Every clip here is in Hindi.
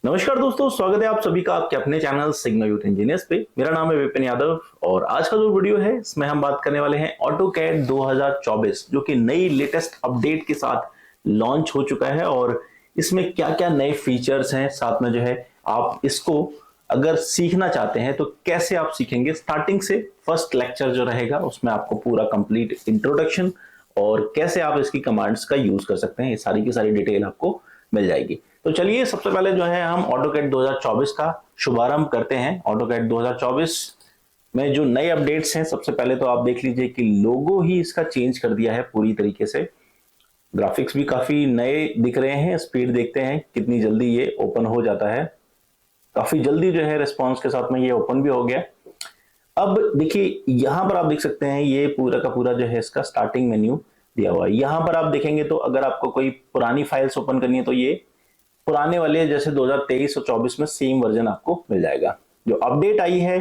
नमस्कार दोस्तों, स्वागत है आप सभी का आपके अपने चैनल सिग्मा यूथ इंजीनियर्स पे। मेरा नाम है विपिन यादव और आज का जो वीडियो है इसमें हम बात करने वाले हैं ऑटोकैड 2024 जो कि नई लेटेस्ट अपडेट के साथ लॉन्च हो चुका है। और इसमें क्या क्या नए फीचर्स हैं, साथ में जो है आप इसको अगर सीखना चाहते हैं तो कैसे आप सीखेंगे। स्टार्टिंग से फर्स्ट लेक्चर जो रहेगा उसमें आपको पूरा कंप्लीट इंट्रोडक्शन और कैसे आप इसकी कमांड्स का यूज कर सकते हैं, ये सारी की सारी डिटेल आपको मिल जाएगी। तो चलिए सबसे पहले जो है हम ऑटोकैड 2024 का शुभारंभ करते हैं। ऑटोकैड 2024 में जो नए अपडेट्स हैं, सबसे पहले तो आप देख लीजिए कि लोगो ही इसका चेंज कर दिया है पूरी तरीके से। ग्राफिक्स भी काफी नए दिख रहे हैं। स्पीड देखते हैं कितनी जल्दी ये ओपन हो जाता है। काफी जल्दी जो है रिस्पॉन्स के साथ में ये ओपन भी हो गया। अब देखिए यहां पर आप देख सकते हैं ये पूरा का पूरा जो है इसका स्टार्टिंग मेन्यू दिया हुआ है। यहां पर आप देखेंगे तो अगर आपको कोई पुरानी फाइल्स ओपन करनी है तो ये पुराने वाले जैसे 2023 और 24 में सेम वर्जन आपको मिल जाएगा। जो अपडेट आई है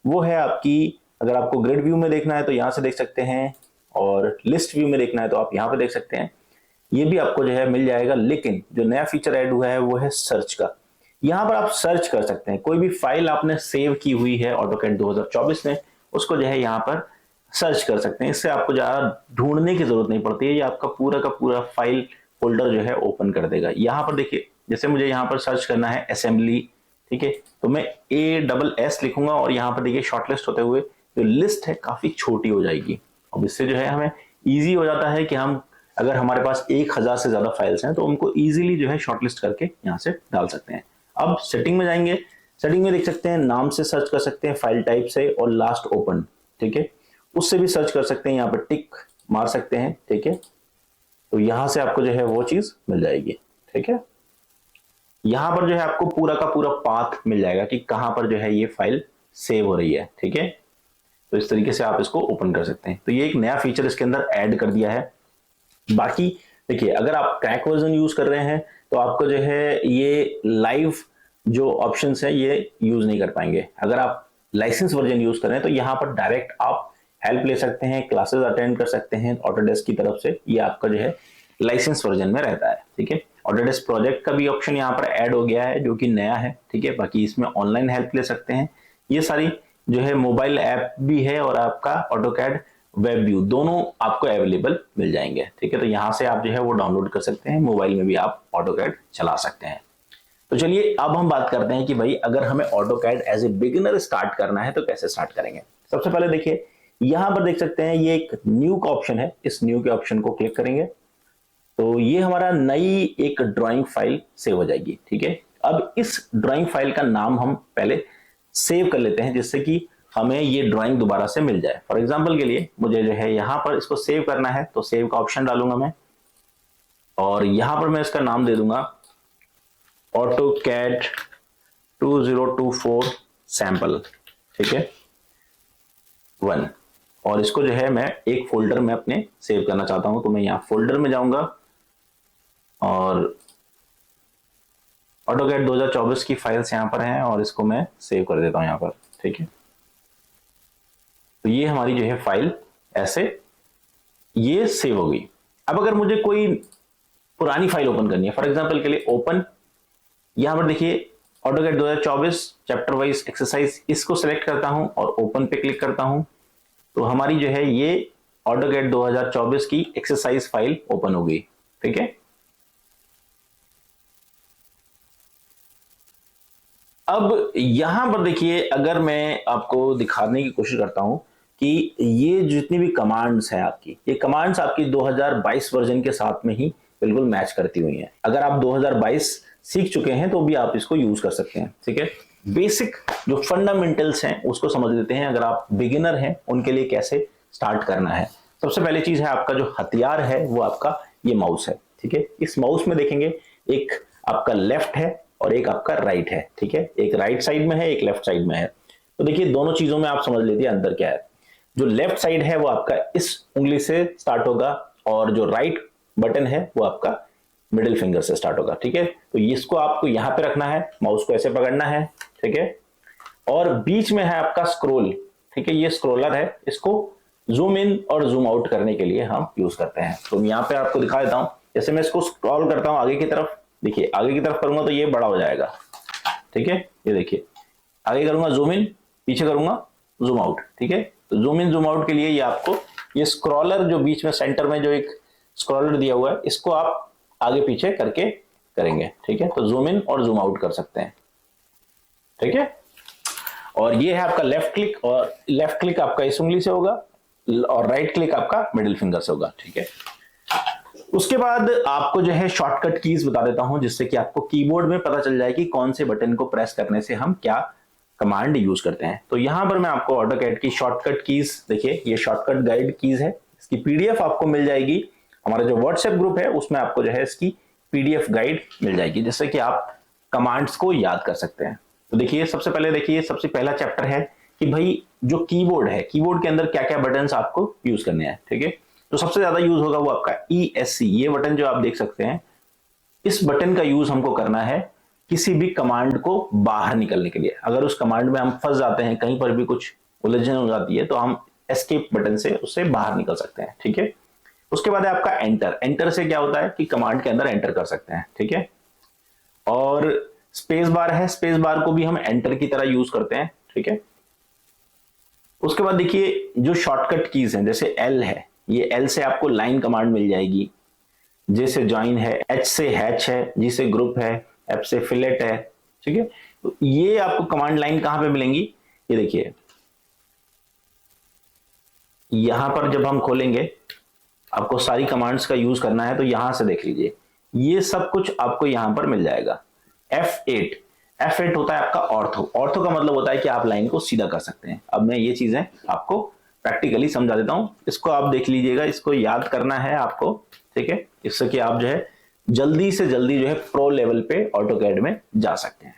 वो है आपकी, अगर आपको ग्रिड व्यू में देखना है तो यहां से देख सकते हैं और लिस्ट व्यू में देखना है तो आप यहां पे देख सकते हैं। ये भी आपको जो है मिल जाएगा। लेकिन जो नया फीचर ऐड हुआ है वो है सर्च का। यहां पर आप सर्च कर सकते हैं, कोई भी फाइल आपने सेव की हुई है ऑटोकैड 2024 में उसको जो है यहाँ पर सर्च कर सकते हैं। इससे आपको ज्यादा ढूंढने की जरूरत नहीं पड़ती है, ये आपका पूरा का पूरा फाइल फोल्डर जो है ओपन कर देगा। यहाँ पर देखिए जैसे मुझे यहाँ पर सर्च करना है असेंबली, ठीक है, तो मैं ASS लिखूंगा और यहाँ पर देखिए शॉर्टलिस्ट होते हुए जो लिस्ट है काफी छोटी हो जाएगी। अब इससे जो है हमें इजी हो जाता है कि हम अगर हमारे पास 1000 से ज्यादा फाइल्स हैं तो उनको इजीली जो है शॉर्टलिस्ट करके यहाँ से डाल सकते हैं। अब सेटिंग में जाएंगे, सेटिंग में देख सकते हैं नाम से सर्च कर सकते हैं, फाइल टाइप से और लास्ट ओपन, ठीक है, उससे भी सर्च कर सकते हैं। यहाँ पर टिक मार सकते हैं, ठीक है, तो यहां से आपको जो है वो चीज मिल जाएगी, ठीक है। यहां पर जो है आपको पूरा का पूरा पाथ मिल जाएगा कि कहां पर जो है ये फाइल सेव हो रही है, ठीक है। तो इस तरीके से आप इसको ओपन कर सकते हैं। तो ये एक नया फीचर इसके अंदर ऐड कर दिया है। बाकी देखिए अगर आप क्रैक वर्जन यूज कर रहे हैं तो आपको जो है ये लाइव जो ऑप्शंस है ये यूज नहीं कर पाएंगे। अगर आप लाइसेंस वर्जन यूज कर रहे हैं तो यहाँ पर डायरेक्ट आप हेल्प ले सकते हैं, क्लासेस अटेंड कर सकते हैं ऑटोडेस्क की तरफ से। ये आपका जो है लाइसेंस वर्जन में रहता है, ठीक है। ऑटोडेस्क प्रोजेक्ट का भी ऑप्शन यहाँ पर ऐड हो गया है जो कि नया है, ठीक है। बाकी इसमें ऑनलाइन हेल्प ले सकते हैं। ये सारी जो है मोबाइल ऐप भी है और आपका ऑटोकैड वेब व्यू दोनों आपको अवेलेबल मिल जाएंगे, ठीक है। तो यहाँ से आप जो है वो डाउनलोड कर सकते हैं, मोबाइल में भी आप ऑटोकैड चला सकते हैं। तो चलिए अब हम बात करते हैं कि भाई अगर हमें AutoCAD as a beginner start करना है तो कैसे स्टार्ट करेंगे। सबसे पहले देखिए यहां पर देख सकते हैं ये एक न्यू का ऑप्शन है, इस न्यू के ऑप्शन को क्लिक करेंगे तो ये हमारा नई एक ड्राइंग फाइल सेव हो जाएगी, ठीक है। अब इस ड्राइंग फाइल का नाम हम पहले सेव कर लेते हैं जिससे कि हमें ये ड्राइंग दोबारा से मिल जाए। फॉर एग्जांपल के लिए मुझे जो है यहाँ पर इसको सेव करना है तो सेव का ऑप्शन डालूंगा मैं और यहां पर मैं इसका नाम दे दूंगा ऑटोकैड 2024 सैंपल, ठीक है 1। और इसको जो है मैं एक फोल्डर में अपने सेव करना चाहता हूं तो मैं यहाँ फोल्डर में जाऊंगा और ऑटोकैड 2024 की फाइल्स यहाँ पर हैं और इसको मैं सेव कर देता हूं यहाँ पर, ठीक है। तो ये हमारी जो है फाइल ऐसे ये सेव हो गई। अब अगर मुझे कोई पुरानी फाइल ओपन करनी है, फॉर एग्जांपल के लिए ओपन, यहां पर देखिए ऑटोकैड 2024 चैप्टर वाइज एक्सरसाइज, इसको सिलेक्ट करता हूं और ओपन पे क्लिक करता हूं तो हमारी जो है ये ऑटोकैड 2024 की एक्सरसाइज फाइल ओपन हो गई, ठीक है। अब यहां पर देखिए अगर मैं आपको दिखाने की कोशिश करता हूं कि ये जितनी भी कमांड्स हैं आपकी, ये कमांड्स आपकी 2022 वर्जन के साथ में ही बिल्कुल मैच करती हुई हैं। अगर आप 2022 सीख चुके हैं तो भी आप इसको यूज कर सकते हैं, ठीक है। बेसिक जो फंडामेंटल्स हैं उसको समझ लेते हैं। अगर आप बिगिनर हैं उनके लिए कैसे स्टार्ट करना है। सबसे पहली चीज है आपका जो हथियार है वो आपका ये माउस है, ठीक है। इस माउस में देखेंगे एक आपका लेफ्ट है और एक आपका राइट है, ठीक है। एक राइट साइड में है, एक लेफ्ट साइड में है। तो देखिए दोनों चीजों में आप समझ लीजिए अंदर क्या है। जो लेफ्ट साइड है वो आपका इस उंगली से स्टार्ट होगा और जो राइट बटन है वो आपका मिडिल फिंगर से स्टार्ट होगा, ठीक है। तो इसको आपको यहां पे रखना है, माउस को ऐसे पकड़ना है, ठीक है। और बीच में है आपका स्क्रॉल, ठीक है, ये स्क्रॉलर है, इसको जूम इन और जूम आउट करने के लिए हम यूज करते हैं। तो यहाँ पे आपको दिखा देता हूं, जैसे मैं इसको स्क्रॉल करता हूं आगे की तरफ, देखिए आगे की तरफ करूंगा तो ये बड़ा हो जाएगा, ठीक है। ये देखिए, आगे करूंगा जूम इन, पीछे करूंगा जूम आउट, ठीक है। तो जूम इन जूम आउट के लिए ये आपको ये स्क्रॉलर जो बीच में सेंटर में जो एक स्क्रॉलर दिया हुआ है, इसको आप आगे पीछे करके करेंगे, ठीक है। तो जूम इन और जूम आउट कर सकते हैं, ठीक है। और ये है आपका लेफ्ट क्लिक, और लेफ्ट क्लिक आपका इस उंगली से होगा और राइट क्लिक आपका मिडिल फिंगर से होगा, ठीक है। उसके बाद आपको जो है शॉर्टकट कीज बता देता हूं, जिससे कि आपको कीबोर्ड में पता चल जाए कि कौन से बटन को प्रेस करने से हम क्या कमांड यूज करते हैं। तो यहां पर मैं आपको ऑटोकैड की शॉर्टकट कीज, देखिए ये शॉर्टकट गाइड कीज है, इसकी पीडीएफ आपको मिल जाएगी। हमारा जो व्हाट्सएप ग्रुप है उसमें आपको जो है इसकी पीडीएफ गाइड मिल जाएगी, जिससे कि आप कमांड्स को याद कर सकते हैं। तो देखिए सबसे पहले देखिए, सबसे पहला चैप्टर है कि भाई जो कीबोर्ड है, कीबोर्ड के अंदर क्या क्या बटन्स आपको यूज करने हैं, ठीक है। तो सबसे ज्यादा यूज होगा वो आपका ESC, ये बटन जो आप देख सकते हैं, इस बटन का यूज हमको करना है किसी भी कमांड को बाहर निकलने के लिए। अगर उस कमांड में हम फंस जाते हैं, कहीं पर भी कुछ उलझन हो जाती है, तो हम एस्केप बटन से उससे बाहर निकल सकते हैं, ठीक है। उसके बाद है आपका एंटर। एंटर से क्या होता है कि कमांड के अंदर एंटर कर सकते हैं, ठीक है। और स्पेस बार है, स्पेस बार को भी हम एंटर की तरह यूज करते हैं, ठीक है। उसके बाद देखिए जो शॉर्टकट कीज हैं, जैसे L है, ये L से आपको लाइन कमांड मिल जाएगी, J से ज्वाइन है, H से हैच है, G से ग्रुप है, F से फिलेट है, ठीक है। तो ये आपको कमांड लाइन कहां पे मिलेंगी, ये देखिए यहां पर जब हम खोलेंगे, आपको सारी कमांड्स का यूज करना है, तो यहां से देख लीजिए ये सब कुछ आपको यहां पर मिल जाएगा। F8 होता है आपका ऑर्थो। ऑर्थो का मतलब होता है कि आप लाइन को सीधा कर सकते हैं। अब मैं ये चीजें आपको प्रैक्टिकली समझा देता हूं, इसको आप देख लीजिएगा, इसको याद करना है आपको, ठीक है, इससे कि आप जो है जल्दी से जल्दी जो है प्रो लेवल पे ऑटोकैड में जा सकते हैं।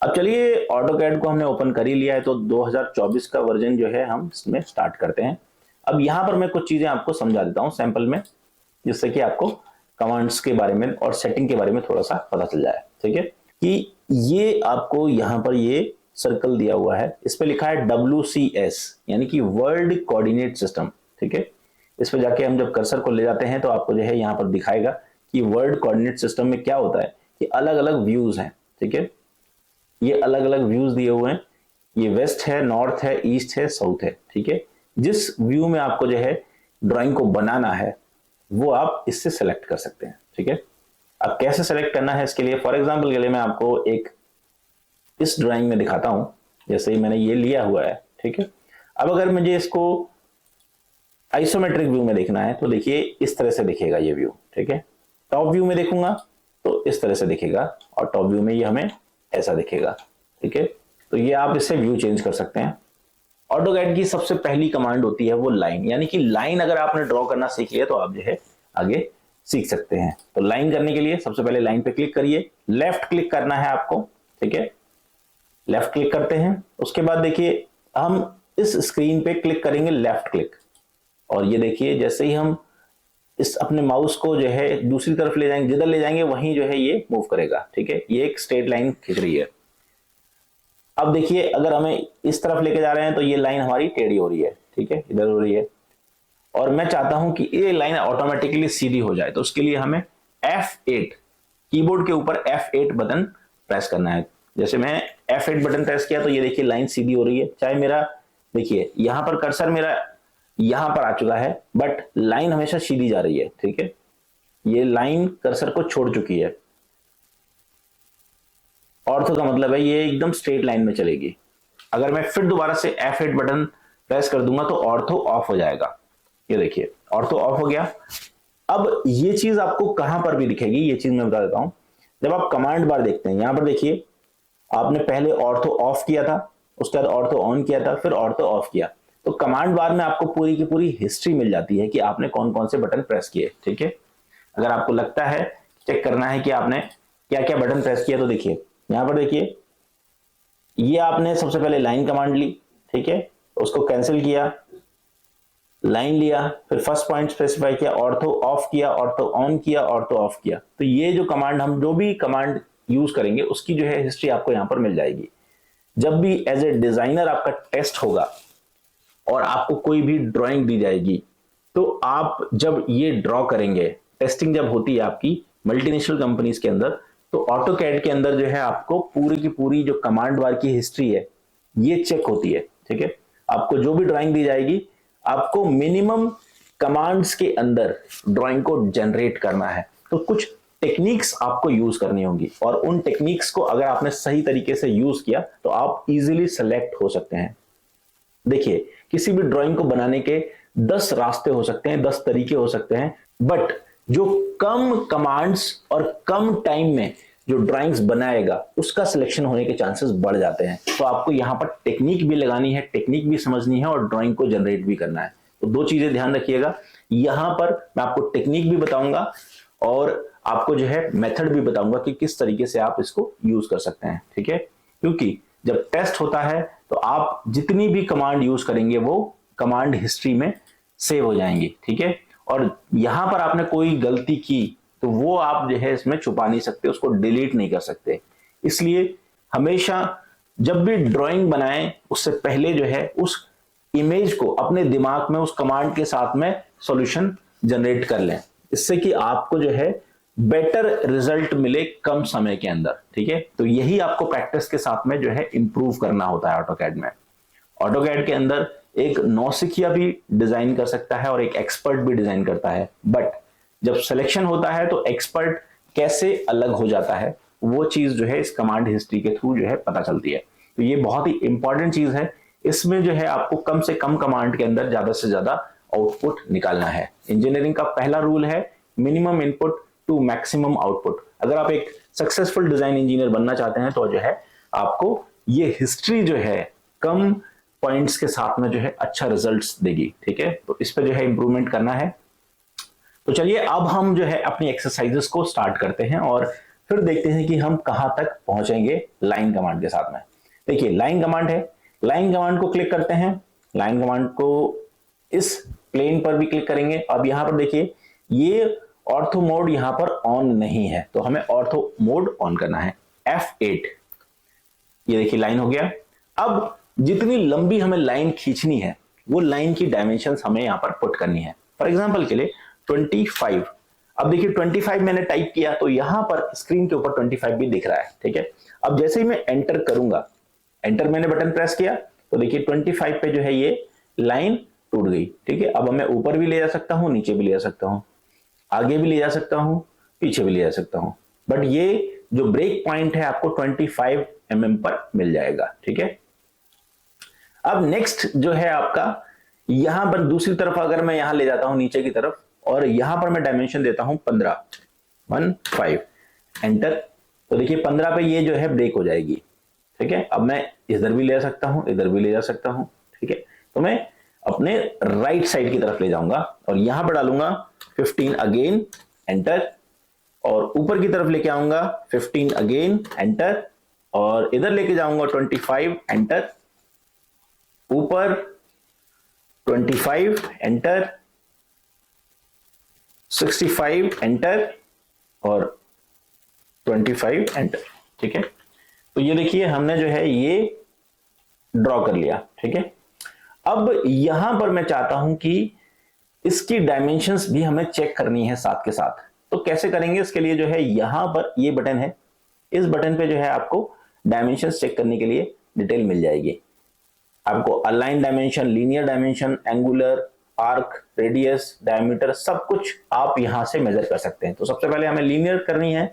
अब चलिए ऑटोकैड को हमने ओपन कर ही लिया है, तो 2024 का वर्जन जो है हम इसमें स्टार्ट करते हैं। अब यहां पर मैं कुछ चीजें आपको समझा देता हूं सैंपल में, जिससे कि आपको कमांड्स के बारे में और सेटिंग के बारे में थोड़ा सा पता चल जाए, ठीक है। कि ये आपको यहां पर ये सर्कल दिया हुआ है, इस पे लिखा है WCS, यानी कि वर्ल्ड कोऑर्डिनेट सिस्टम, ठीक है। इस पे जाके हम जब कर्सर को ले जाते हैं तो आपको जो है यहां पर दिखाएगा कि वर्ल्ड कोऑर्डिनेट सिस्टम में क्या होता है कि अलग अलग व्यूज हैं, ठीक है। ये अलग अलग व्यूज दिए हुए हैं, ये वेस्ट है, नॉर्थ है, ईस्ट है, साउथ है, ठीक है। जिस व्यू में आपको जो है ड्राइंग को बनाना है वो आप इससे सेलेक्ट कर सकते हैं, ठीक है। अब कैसे सेलेक्ट करना है इसके लिए, फॉर एग्जांपल के लिए मैं आपको एक इस ड्राइंग में दिखाता हूं। जैसे ही मैंने ये लिया हुआ है, ठीक है। अब अगर मुझे इसको आइसोमेट्रिक व्यू में देखना है, तो देखिए इस तरह से दिखेगा ये व्यू, ठीक है। टॉप व्यू में देखूंगा तो इस तरह से दिखेगा, और टॉप व्यू में ये हमें ऐसा दिखेगा, ठीक है। तो ये आप इससे व्यू चेंज कर सकते हैं। ऑटोकैड की सबसे पहली कमांड होती है वो लाइन, यानी कि लाइन अगर आपने ड्रॉ करना सीख लिया तो आप जो है आगे सीख सकते हैं। तो लाइन करने के लिए सबसे पहले लाइन पे क्लिक करिए, लेफ्ट क्लिक करना है आपको, ठीक है। लेफ्ट क्लिक करते हैं, उसके बाद देखिए हम इस स्क्रीन पे क्लिक करेंगे लेफ्ट क्लिक, और ये देखिए जैसे ही हम इस अपने माउस को जो है दूसरी तरफ ले जाएंगे, जिधर ले जाएंगे वहीं जो है ये मूव करेगा, ठीक है। ये एक स्ट्रेट लाइन खींच रही है। अब देखिए अगर हमें इस तरफ लेके जा रहे हैं तो ये लाइन हमारी टेढ़ी हो रही है, ठीक है, इधर हो रही है, और मैं चाहता हूं कि ये लाइन ऑटोमेटिकली सीधी हो जाए, तो उसके लिए हमें F8, कीबोर्ड के ऊपर F8 बटन प्रेस करना है। जैसे मैं F8 बटन प्रेस किया तो ये देखिए लाइन सीधी हो रही है। चाहे मेरा देखिए यहां पर कर्सर मेरा यहां पर आ चुका है, बट लाइन हमेशा सीधी जा रही है, ठीक है। ये लाइन कर्सर को छोड़ चुकी है। ऑर्थो का मतलब है ये एकदम स्ट्रेट लाइन में चलेगी। अगर मैं फिर दोबारा से F8 बटन प्रेस कर दूंगा तो ऑर्थो ऑफ हो जाएगा। ये देखिए ऑर्थो ऑफ हो गया। अब ये चीज आपको कहां पर भी दिखेगी, ये चीज मैं बता देता हूं। जब आप कमांड बार देखते हैं, यहां पर देखिए आपने पहले ऑर्थो ऑफ किया था, उसके बाद ऑर्थो ऑन किया था, फिर ऑर्थो ऑफ किया, तो कमांड बार में आपको पूरी की पूरी हिस्ट्री मिल जाती है कि आपने कौन कौन से बटन प्रेस किए, ठीक है। अगर आपको लगता है चेक करना है कि आपने क्या क्या बटन प्रेस किया, तो देखिए यहां पर देखिए ये आपने सबसे पहले लाइन कमांड ली, ठीक है, उसको कैंसिल किया, लाइन लिया, फिर फर्स्ट पॉइंट स्पेसिफाई किया, ऑर्थो ऑफ किया, ऑर्थो ऑन किया, ऑर्थो ऑफ किया। तो ये जो कमांड, हम जो भी कमांड यूज करेंगे उसकी जो है हिस्ट्री आपको यहां पर मिल जाएगी। जब भी एज ए डिजाइनर आपका टेस्ट होगा और आपको कोई भी ड्राइंग दी जाएगी, तो आप जब ये ड्रॉ करेंगे, टेस्टिंग जब होती है आपकी मल्टीनेशनल कंपनीज के अंदर, तो ऑटोकैड के अंदर जो है आपको पूरी की पूरी जो कमांड बार की हिस्ट्री है ये चेक होती है, ठीक है। आपको जो भी ड्राइंग दी जाएगी आपको मिनिमम कमांड्स के अंदर ड्राइंग को जनरेट करना है, तो कुछ टेक्निक्स आपको यूज करनी होगी और उन टेक्निक्स को अगर आपने सही तरीके से यूज किया तो आप इजीली सेलेक्ट हो सकते हैं। देखिए, किसी भी ड्राइंग को बनाने के 10 रास्ते हो सकते हैं, 10 तरीके हो सकते हैं, बट जो कम कमांड्स और कम टाइम में जो ड्राइंग्स बनाएगा उसका सिलेक्शन होने के चांसेस बढ़ जाते हैं। तो आपको यहां पर टेक्निक भी लगानी है, टेक्निक भी समझनी है और ड्राइंग को जनरेट भी करना है। तो दो चीजें ध्यान रखिएगा, यहां पर मैं आपको टेक्निक भी बताऊंगा और आपको जो है मेथड भी बताऊंगा कि किस तरीके से आप इसको यूज कर सकते हैं, ठीक है। क्योंकि जब टेस्ट होता है तो आप जितनी भी कमांड यूज करेंगे वो कमांड हिस्ट्री में सेव हो जाएंगी, ठीक है। और यहां पर आपने कोई गलती की तो वो आप जो है इसमें छुपा नहीं सकते, उसको डिलीट नहीं कर सकते। इसलिए हमेशा जब भी ड्राइंग बनाएं उससे पहले जो है उस इमेज को अपने दिमाग में उस कमांड के साथ में सॉल्यूशन जनरेट कर लें, इससे कि आपको जो है बेटर रिजल्ट मिले कम समय के अंदर, ठीक है। तो यही आपको प्रैक्टिस के साथ में जो है इंप्रूव करना होता है ऑटोकैड में। ऑटोकैड के अंदर एक नौसिखिया भी डिजाइन कर सकता है और एक एक्सपर्ट भी डिजाइन करता है, बट जब सिलेक्शन होता है तो एक्सपर्ट कैसे अलग हो जाता है वो चीज जो है इस कमांड हिस्ट्री के थ्रू जो है पता चलती है। तो ये बहुत ही इंपॉर्टेंट चीज है, इसमें जो है आपको कम से कम कमांड के अंदर ज्यादा से ज्यादा आउटपुट निकालना है। इंजीनियरिंग का पहला रूल है minimum input to maximum output. अगर आप एक सक्सेसफुल डिजाइन इंजीनियर बनना चाहते हैं तो जो है आपको ये हिस्ट्री जो है कम पॉइंट्स के साथ में जो है अच्छा रिजल्ट्स देगी, ठीक है। तो इस पे जो है इंप्रूवमेंट करना है। तो चलिए अब हम जो है अपनी एक्सरसाइजेस को स्टार्ट करते हैं और फिर देखते हैं कि हम कहां तक पहुंचेंगे लाइन कमांड के साथ में। देखिए, लाइन कमांड है, लाइन कमांड को क्लिक करते हैं, लाइन कमांड को इस प्लेन पर भी क्लिक करेंगे। अब यहां पर देखिए ये ऑर्थो मोड यहां पर ऑन नहीं है, तो हमें ऑर्थो मोड ऑन करना है, F8। ये देखिए लाइन हो गया। अब जितनी लंबी हमें लाइन खींचनी है वो लाइन की डायमेंशंस हमें यहां पर पुट करनी है। फॉर एग्जांपल के लिए 25। अब देखिए 25 मैंने टाइप किया तो यहां पर स्क्रीन के ऊपर 25 भी दिख रहा है, ठीक है। अब जैसे ही मैं एंटर करूंगा, एंटर मैंने बटन प्रेस किया तो देखिए 25 पे जो है ये लाइन टूट गई, ठीक है। अब मैं ऊपर भी ले जा सकता हूं, नीचे भी ले जा सकता हूं, आगे भी ले जा सकता हूं, पीछे भी ले जा सकता हूं, बट ये जो ब्रेक पॉइंट है आपको 25 mm पर मिल जाएगा, ठीक है। अब नेक्स्ट जो है आपका यहां पर दूसरी तरफ अगर मैं यहां ले जाता हूं नीचे की तरफ और यहां पर मैं डायमेंशन देता हूं 15 एंटर, तो देखिए 15 पे ये जो है ब्रेक हो जाएगी, ठीक है। अब मैं इधर भी ले सकता हूं, इधर भी ले जा सकता हूं, ठीक है। तो मैं अपने राइट साइड की तरफ ले जाऊंगा और यहां पर डालूंगा 15 अगेन एंटर, और ऊपर की तरफ लेके आऊंगा 15 अगेन एंटर, और इधर लेके जाऊंगा 25 एंटर, ऊपर 25 एंटर, 65 एंटर और 25 एंटर, ठीक है। तो ये देखिए हमने जो है ये ड्रॉ कर लिया, ठीक है। अब यहां पर मैं चाहता हूं कि इसकी डायमेंशंस भी हमें चेक करनी है साथ के साथ। तो कैसे करेंगे, इसके लिए जो है यहां पर ये बटन है, इस बटन पे जो है आपको डायमेंशंस चेक करने के लिए डिटेल मिल जाएगी। आपको align dimension, linear dimension, angular, arc, radius, diameter सब कुछ आप यहां से मेजर कर सकते हैं। तो सबसे पहले हमें लीनियर करनी है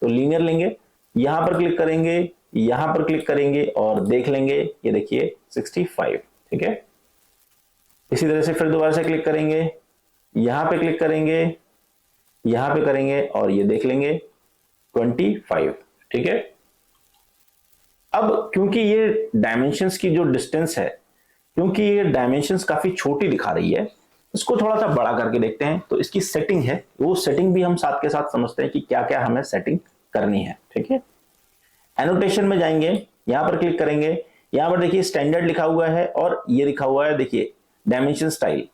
तो लीनियर लेंगे, यहां पर क्लिक करेंगे, यहां पर क्लिक करेंगे और देख लेंगे, ये देखिए 65, ठीक है। इसी तरह से फिर दोबारा से क्लिक करेंगे, यहां पे क्लिक करेंगे, यहां पे करेंगे और ये देख लेंगे 25, ठीक है। अब क्योंकि ये डायमेंशंस की जो डिस्टेंस है, क्योंकि ये डायमेंशंस काफी छोटी दिखा रही है, इसको थोड़ा सा बड़ा करके देखते हैं। तो इसकी सेटिंग है, वो सेटिंग भी हम साथ के साथ समझते हैं कि क्या क्या हमें सेटिंग करनी है, ठीक है। एनोटेशन में जाएंगे, यहां पर क्लिक करेंगे, यहां पर देखिए स्टैंडर्ड लिखा हुआ है और ये लिखा हुआ है देखिए डायमेंशन स्टाइल।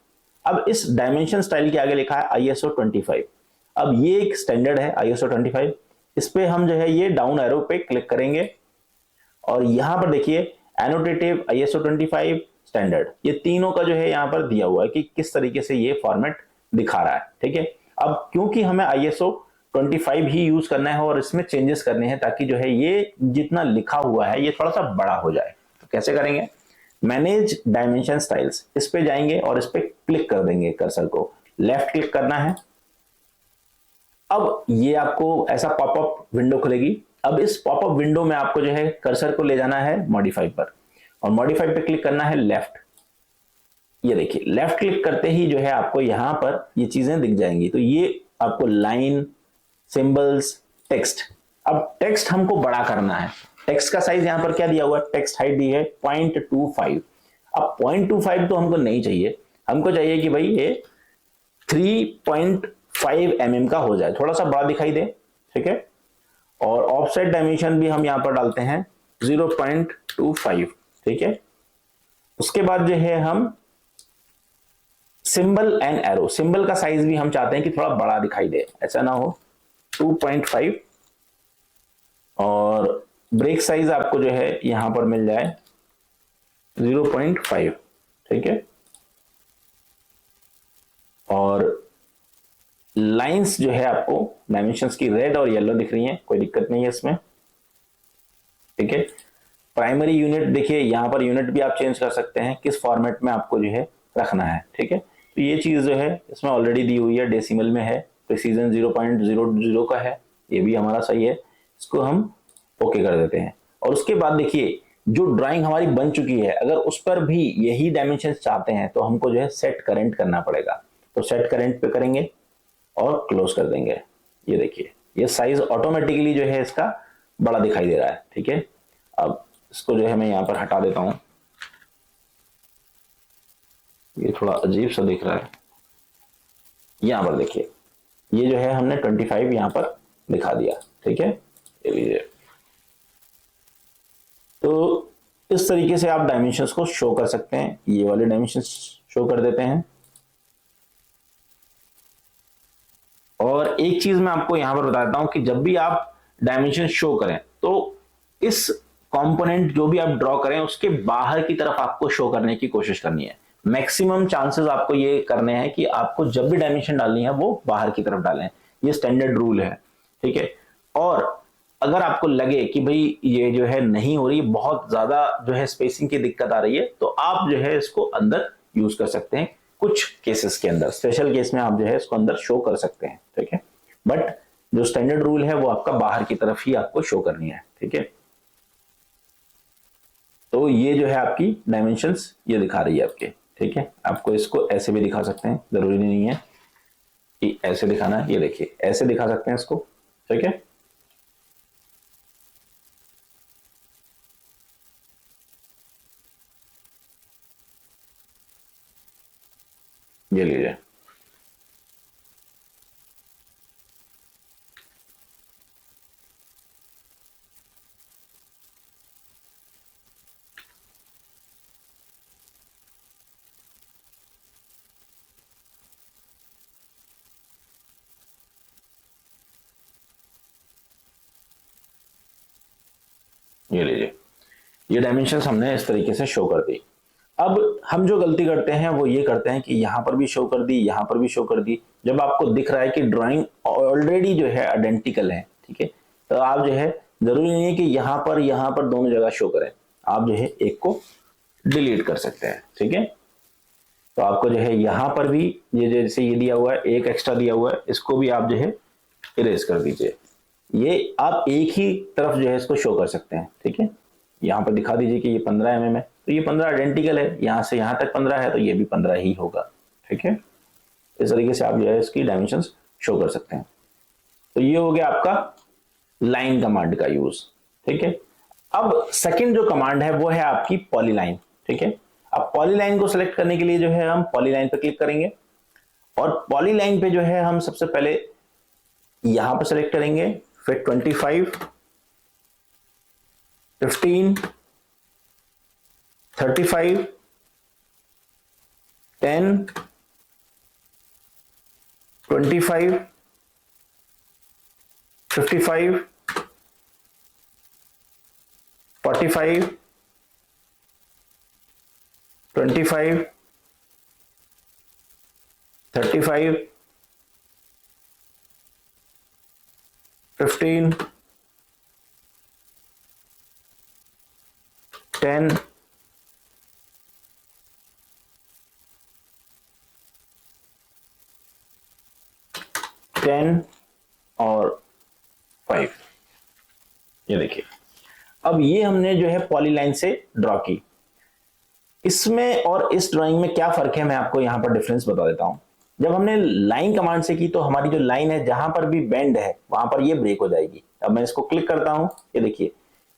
अब इस डायमेंशन स्टाइल के आगे लिखा है ISO 25। अब ये एक स्टैंडर्ड है ISO 25, इस पे हम जो है ये डाउन एरो पे क्लिक करेंगे और यहां पर देखिए एनोटेटिव, ISO 25, स्टैंडर्ड, ये तीनों का जो है यहां पर दिया हुआ है कि किस तरीके से ये फॉर्मेट दिखा रहा है, ठीक है। अब क्योंकि हमें ISO 25 ही यूज करना है और इसमें चेंजेस करने हैं ताकि जो है ये जितना लिखा हुआ है ये थोड़ा सा बड़ा हो जाए। तो कैसे करेंगे? मैनेज डायमेंशन स्टाइल्स, इस पे जाएंगे और इस पे क्लिक कर देंगे, कर्सर को लेफ्ट क्लिक करना है। अब ये आपको ऐसा पॉपअप विंडो खुलेगी। अब इस पॉपअप विंडो में आपको जो है कर्सर को ले जाना है मॉडिफाई पर और मॉडिफाई पे क्लिक करना है लेफ्ट। ये देखिए लेफ्ट क्लिक करते ही जो है आपको यहां पर ये चीजें दिख जाएंगी। तो ये आपको लाइन, सिंबल्स, टेक्स्ट। अब टेक्स्ट हमको बड़ा करना है। टेक्स्ट का साइज यहां पर क्या दिया हुआ है? टेक्स्ट हाइट दी है 0.25। अब 0.25 तो हमको नहीं चाहिए, हमको चाहिए कि भाई ये 3.5 mm का हो जाए, थोड़ा सा बड़ा दिखाई दे। ठीक है, और ऑफसेट डायमेंशन भी हम यहां पर डालते हैं 0.25। ठीक है, उसके बाद जो है हम सिंबल एंड एरो, सिंबल का साइज भी हम चाहते हैं कि थोड़ा बड़ा दिखाई दे, ऐसा ना हो 2.5। और ब्रेक साइज आपको जो है यहां पर मिल जाए 0.5। ठीक है, और लाइंस जो है आपको डायमेंशंस की रेड और येलो दिख रही हैं, कोई दिक्कत नहीं है इसमें। ठीक है, प्राइमरी यूनिट देखिए यहां पर यूनिट भी आप चेंज कर सकते हैं, किस फॉर्मेट में आपको जो है रखना है। ठीक है, तो ये चीज जो है इसमें ऑलरेडी दी हुई है, डेसिमल में है, प्रिसीजन 0.00 का है, ये भी हमारा सही है। इसको हम ओके कर देते हैं। और उसके बाद देखिए जो ड्राइंग हमारी बन चुकी है, अगर उस पर भी यही डायमेंशन चाहते हैं तो हमको जो है सेट करेंट करना पड़ेगा। तो सेट करेंट पे करेंगे और क्लोज कर देंगे। ये देखिए ये साइज ऑटोमेटिकली जो है इसका बड़ा दिखाई दे रहा है। ठीक है, अब इसको जो है मैं यहां पर हटा देता हूं, ये थोड़ा अजीब सा दिख रहा है। यहां पर देखिए ये जो है हमने 25 यहां पर दिखा दिया। ठीक है, ये लीजिए। तो इस तरीके से आप डायमेंशंस को शो कर सकते हैं। ये वाले डायमेंशंस शो कर देते हैं। और एक चीज मैं आपको यहां पर बताता हूं कि जब भी आप डायमेंशन शो करें तो इस कंपोनेंट जो भी आप ड्रॉ करें उसके बाहर की तरफ आपको शो करने की कोशिश करनी है। मैक्सिमम चांसेस आपको ये करने हैं कि आपको जब भी डायमेंशन डालनी है वो बाहर की तरफ डालें, ये स्टैंडर्ड रूल है। ठीक है, और अगर आपको लगे कि भाई ये जो है नहीं हो रही, बहुत ज्यादा जो है स्पेसिंग की दिक्कत आ रही है, तो आप जो है इसको अंदर यूज कर सकते हैं। कुछ केसेस के अंदर, स्पेशल केस में आप जो है इसको अंदर शो कर सकते हैं। ठीक है, बट जो स्टैंडर्ड रूल है वो आपका बाहर की तरफ ही आपको शो करनी है। ठीक है, तो ये जो है आपकी डायमेंशंस ये दिखा रही है आपके। ठीक है, आपको इसको ऐसे भी दिखा सकते हैं, जरूरी नहीं है कि ऐसे दिखाना है। ये देखिए ऐसे दिखा सकते हैं इसको। ठीक है, ये लीजिए। ये लीजिए, ये डायमेंशंस हमने इस तरीके से शो कर दी। अब हम जो गलती करते हैं वो ये करते हैं कि यहां पर भी शो कर दी, यहां पर भी शो कर दी। जब आपको दिख रहा है कि ड्राइंग ऑलरेडी जो है आइडेंटिकल है, ठीक है, तो आप जो है जरूरी नहीं है कि यहां पर दोनों जगह शो करें, आप जो है एक को डिलीट कर सकते हैं। ठीक है, तो आपको जो है यहां पर भी ये जैसे ये दिया हुआ है, एक एक्स्ट्रा दिया हुआ है, इसको भी आप जो है इरेज कर दीजिए। ये आप एक ही तरफ जो है इसको शो कर सकते हैं। ठीक है, यहाँ पर दिखा दीजिए कि ये 15 mm है, तो ये 15 आइडेंटिकल है, यहाँ से यहाँ तक 15 है तो ये भी 15 ही होगा। ठीक है, इस तरीके से आप जो है इसकी डायमेंशंस शो कर सकते हैं। तो ये हो गया आपका लाइन कमांड का यूज। ठीक है, अब सेकंड जो कमांड है वो है आपकी पॉलीलाइन। ठीक है, अब पॉलीलाइन को सिलेक्ट करने के लिए जो है हम पॉलीलाइन पे क्लिक करेंगे और पॉलीलाइन पे जो है हम सबसे पहले यहां पर सेलेक्ट करेंगे, फिर 25, 15, 35, 10, 25, 55, 45, 25, 35, 15, 10, 10 और 5। ये देखिए, अब ये हमने जो है पॉलीलाइन से ड्रॉ की। इसमें और इस ड्राइंग में क्या फर्क है मैं आपको यहां पर डिफरेंस बता देता हूं। जब हमने लाइन कमांड से की तो हमारी जो लाइन है जहां पर भी बेंड है वहां पर ये ब्रेक हो जाएगी। अब मैं इसको क्लिक करता हूं, ये देखिए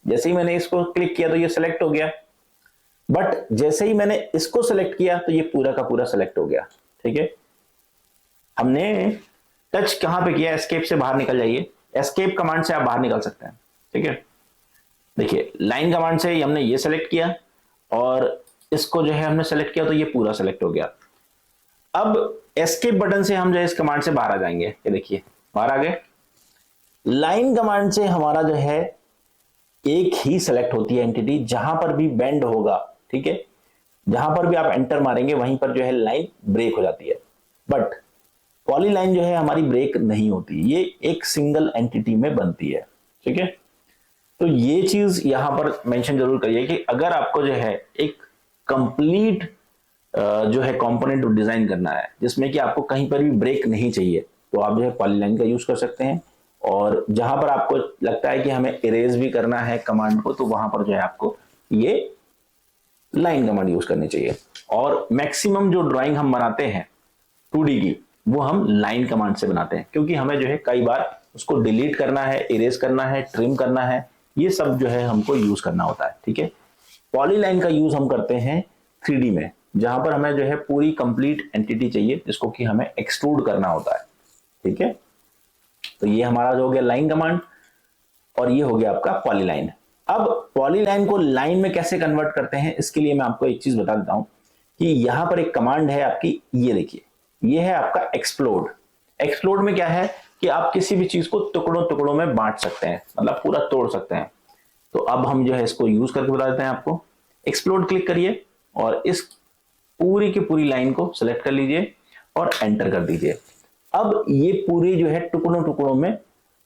जैसे ही मैंने इसको क्लिक किया तो ये सिलेक्ट हो गया, बट जैसे ही मैंने इसको सिलेक्ट किया तो ये पूरा का पूरा सिलेक्ट हो गया। ठीक है, हमने टच कहां पे किया, एस्केप से बाहर निकल जाइए, एस्केप कमांड से आप बाहर निकल सकते हैं। ठीक है, देखिए लाइन कमांड से हमने ये सेलेक्ट किया और इसको जो है हमने सेलेक्ट किया तो ये पूरा सेलेक्ट हो गया। अब एस्केप बटन से हम जो है इस कमांड से बाहर आ जाएंगे, ये देखिए बाहर आ गए। लाइन कमांड से हमारा जो है एक ही सेलेक्ट होती है एंटिटी, जहां पर भी बेंड होगा। ठीक है, जहां पर भी आप एंटर मारेंगे वहीं पर जो है लाइन ब्रेक हो जाती है, बट पॉलीलाइन जो है हमारी ब्रेक नहीं होती, ये एक सिंगल एंटिटी में बनती है। ठीक है, तो ये चीज यहां पर मेंशन जरूर करिए कि अगर आपको जो है एक कंप्लीट जो है कंपोनेंट डिजाइन करना है जिसमें कि आपको कहीं पर भी ब्रेक नहीं चाहिए, तो आप जो है पॉलीलाइन का यूज कर सकते हैं। और जहां पर आपको लगता है कि हमें इरेज भी करना है कमांड को, तो वहां पर जो है आपको ये लाइन कमांड यूज करनी चाहिए। और मैक्सिमम जो ड्राइंग हम बनाते हैं 2D की, वो हम लाइन कमांड से बनाते हैं, क्योंकि हमें जो है कई बार उसको डिलीट करना है, इरेज करना है, ट्रिम करना है, ये सब जो है हमको यूज करना होता है। ठीक है, पॉलीलाइन का यूज हम करते हैं 3D में, जहां पर हमें जो है पूरी कंप्लीट एंटिटी चाहिए जिसको कि हमें एक्सट्रूड करना होता है। ठीक है, तो ये हमारा जो हो गया लाइन कमांड और ये हो गया आपका पॉलीलाइन। अब पॉलीलाइन को लाइन में कैसे कन्वर्ट करते हैं, इसके लिए मैं आपको एक चीज बता देता हूं कि यहां पर एक कमांड है आपकी, ये देखिए, ये है आपका एक्सप्लोड। एक्सप्लोड में क्या है कि आप किसी भी चीज को टुकड़ों टुकड़ों में बांट सकते हैं, मतलब पूरा तोड़ सकते हैं। तो अब हम जो है इसको यूज करके बता देते हैं आपको। एक्सप्लोड क्लिक करिए और इस पूरी की पूरी लाइन को सिलेक्ट कर लीजिए और एंटर कर दीजिए। अब ये पूरी जो है टुकड़ों टुकड़ों में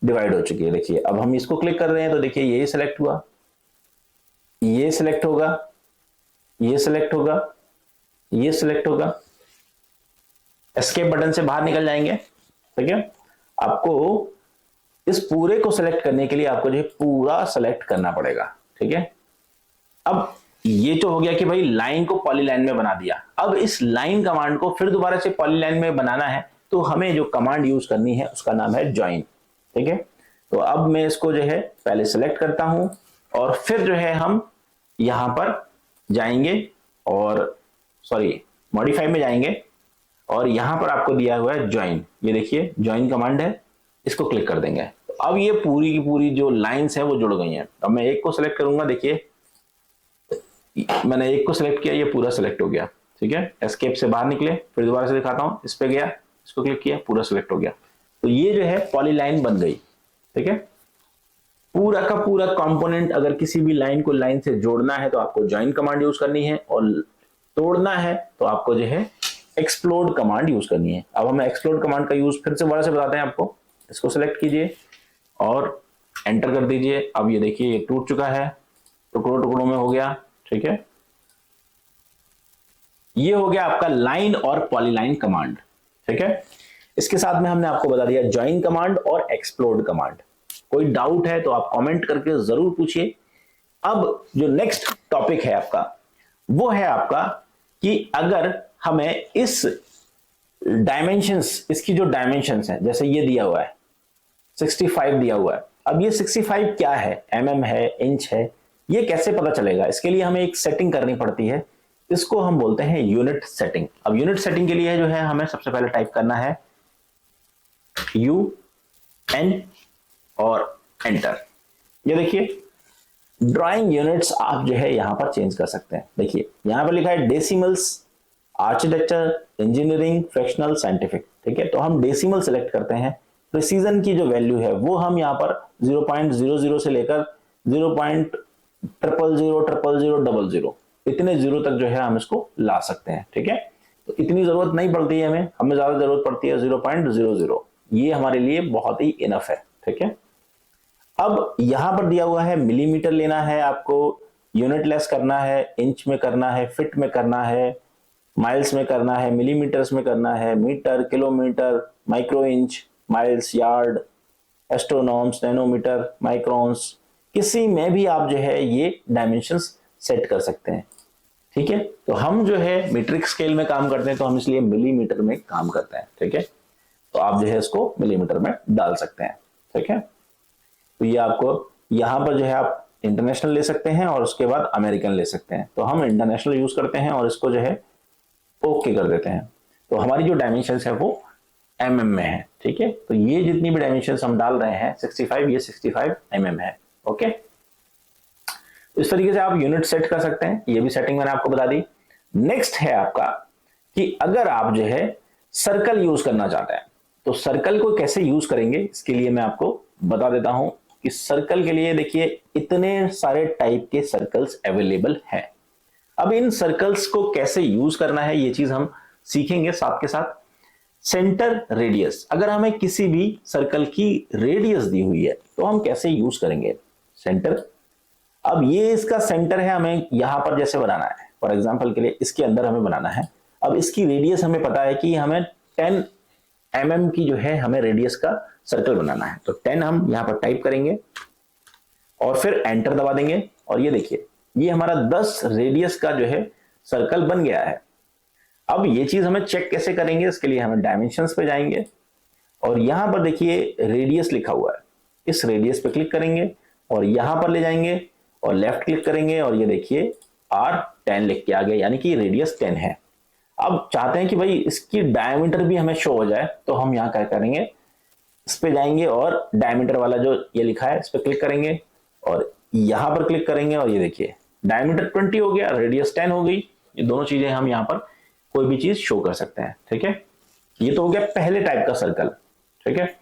डिवाइड हो चुकी है। देखिए अब हम इसको क्लिक कर रहे हैं तो देखिए ये सिलेक्ट हुआ, ये सिलेक्ट होगा, ये सिलेक्ट होगा, ये सिलेक्ट होगा। एस्केप बटन से बाहर निकल जाएंगे। ठीक है, आपको इस पूरे को सिलेक्ट करने के लिए आपको जो है पूरा सिलेक्ट करना पड़ेगा। ठीक है, अब ये तो हो गया कि भाई लाइन को पॉलीलाइन में बना दिया। अब इस लाइन कमांड को फिर दोबारा से पॉलीलाइन में बनाना है तो हमें जो कमांड यूज करनी है उसका नाम है ज्वाइन। ठीक है, तो अब मैं इसको जो है पहले सिलेक्ट करता हूं और फिर जो है हम यहां पर जाएंगे और सॉरी मॉडिफाई में जाएंगे और यहां पर आपको दिया हुआ है ज्वाइन। ये देखिए ज्वाइन कमांड है, इसको क्लिक कर देंगे। तो अब ये पूरी की पूरी जो लाइंस है वो जुड़ गई हैं। अब मैं एक को सिलेक्ट करूंगा, देखिए मैंने एक को सिलेक्ट किया, ये पूरा सिलेक्ट हो गया। ठीक है, एस्केप से बाहर निकले, फिर दोबारा से दिखाता हूं, इस पे गया, इसको क्लिक किया, पूरा सिलेक्ट हो गया। तो ये जो है पॉलीलाइन बन गई। ठीक है, पूरा का पूरा कंपोनेंट अगर किसी भी लाइन को लाइन से जोड़ना है तो आपको ज्वाइन कमांड यूज करनी है और तोड़ना है तो आपको जो है एक्सप्लोड कमांड यूज करनी है। अब हमें एक्सप्लोड कमांड का यूज फिर से दोबारा से बताते हैं आपको। इसको सिलेक्ट कीजिए और एंटर कर दीजिए। अब ये देखिए ये टूट चुका है, टुकड़ों टुकड़ों में हो गया। ठीक है, ये हो गया आपका लाइन और पॉलीलाइन कमांड। ठीक है, इसके साथ में हमने आपको बता दिया ज्वाइन कमांड और एक्सप्लोड कमांड। कोई डाउट है तो आप कमेंट करके जरूर पूछिए। अब जो नेक्स्ट टॉपिक है आपका वो है आपका कि अगर हमें इस डायमेंशंस, इसकी जो डायमेंशंस है, जैसे ये दिया हुआ है 65 दिया हुआ है। अब ये 65 क्या है, mm है, इंच है, ये कैसे पता चलेगा? इसके लिए हमें एक सेटिंग करनी पड़ती है, इसको हम बोलते हैं यूनिट सेटिंग। अब यूनिट सेटिंग के लिए जो है हमें सबसे पहले टाइप करना है UN और एंटर। ये देखिए ड्राइंग यूनिट्स आप जो है यहां पर चेंज कर सकते हैं। देखिए यहां पर लिखा है decimals, architecture, engineering, fractional, scientific. ठीक है, तो हम डेसिमल सेलेक्ट करते हैं। प्रिसीजन की जो वैल्यू है वो हम यहाँ पर 0.00 से लेकर 0.0000000 इतने जीरो तक जो है हम इसको ला सकते हैं। ठीक है, तो इतनी जरूरत नहीं पड़ती है हमें ज्यादा जरूरत पड़ती है 0.00। ये हमारे लिए बहुत ही इनफ है। ठीक है, अब यहां पर दिया हुआ है मिलीमीटर लेना है आपको, यूनिट लेस करना है, इंच में करना है, फिट में करना है, माइल्स में करना है, मिलीमीटर्स में करना है, metre, kilometre, micro inch, miles, yard, एस्ट्रोनॉम्स, नैनोमीटर, माइक्रॉन्स, किसी में भी आप जो है ये डायमेंशंस सेट कर सकते हैं। ठीक है, तो हम जो है मीट्रिक स्केल में काम करते हैं तो हम इसलिए मिलीमीटर में काम करते हैं। ठीक है, तो आप जो है इसको मिलीमीटर में डाल सकते हैं। ठीक है, तो ये आपको यहां पर जो है आप इंटरनेशनल ले सकते हैं और उसके बाद अमेरिकन ले सकते हैं। तो हम इंटरनेशनल यूज करते हैं और इसको जो है ओके कर देते हैं। तो हमारी जो डायमेंशन है वो mm में है। ठीक है, तो ये जितनी भी डायमेंशन हम डाल रहे हैं 65, ये 65 mm है। ओके, तो इस तरीके से आप यूनिट सेट कर सकते हैं। ये भी सेटिंग मैंने आपको बता दी। नेक्स्ट है आपका कि अगर आप जो है सर्कल यूज करना चाहते हैं तो सर्कल को कैसे यूज करेंगे, इसके लिए मैं आपको बता देता हूं कि सर्कल के लिए देखिए इतने सारे टाइप के सर्कल्स अवेलेबल हैं। अब इन सर्कल्स को कैसे यूज करना है ये चीज हम सीखेंगे साथ के साथ। सेंटर रेडियस, अगर हमें किसी भी सर्कल की रेडियस दी हुई है तो हम कैसे यूज करेंगे सेंटर। अब ये इसका सेंटर है, हमें यहां पर जैसे बनाना है, फॉर एग्जांपल के लिए इसके अंदर हमें बनाना है। अब इसकी रेडियस हमें पता है कि हमें 10 mm की जो है हमें रेडियस का सर्कल बनाना है। तो 10 हम यहां पर टाइप करेंगे और फिर एंटर दबा देंगे और ये देखिए ये हमारा 10 रेडियस का जो है सर्कल बन गया है। अब ये चीज हमें चेक कैसे करेंगे, इसके लिए हमें डायमेंशंस पे जाएंगे और यहां पर देखिए रेडियस लिखा हुआ है, इस रेडियस पे क्लिक करेंगे और यहां पर ले जाएंगे और लेफ्ट क्लिक करेंगे और ये देखिए R10 लिख के आ गया, यानी कि रेडियस 10 है। अब चाहते हैं कि भाई इसकी डायमीटर भी हमें शो हो जाए तो हम यहाँ क्या करेंगे, इस पे जाएंगे और डायमीटर वाला जो ये लिखा है इस पे क्लिक करेंगे और यहां पर क्लिक करेंगे और ये देखिए डायमीटर 20 हो गया, रेडियस 10 हो गई। ये दोनों चीजें हम यहाँ पर कोई भी चीज शो कर सकते हैं। ठीक है, ये तो हो गया पहले टाइप का सर्कल। ठीक है,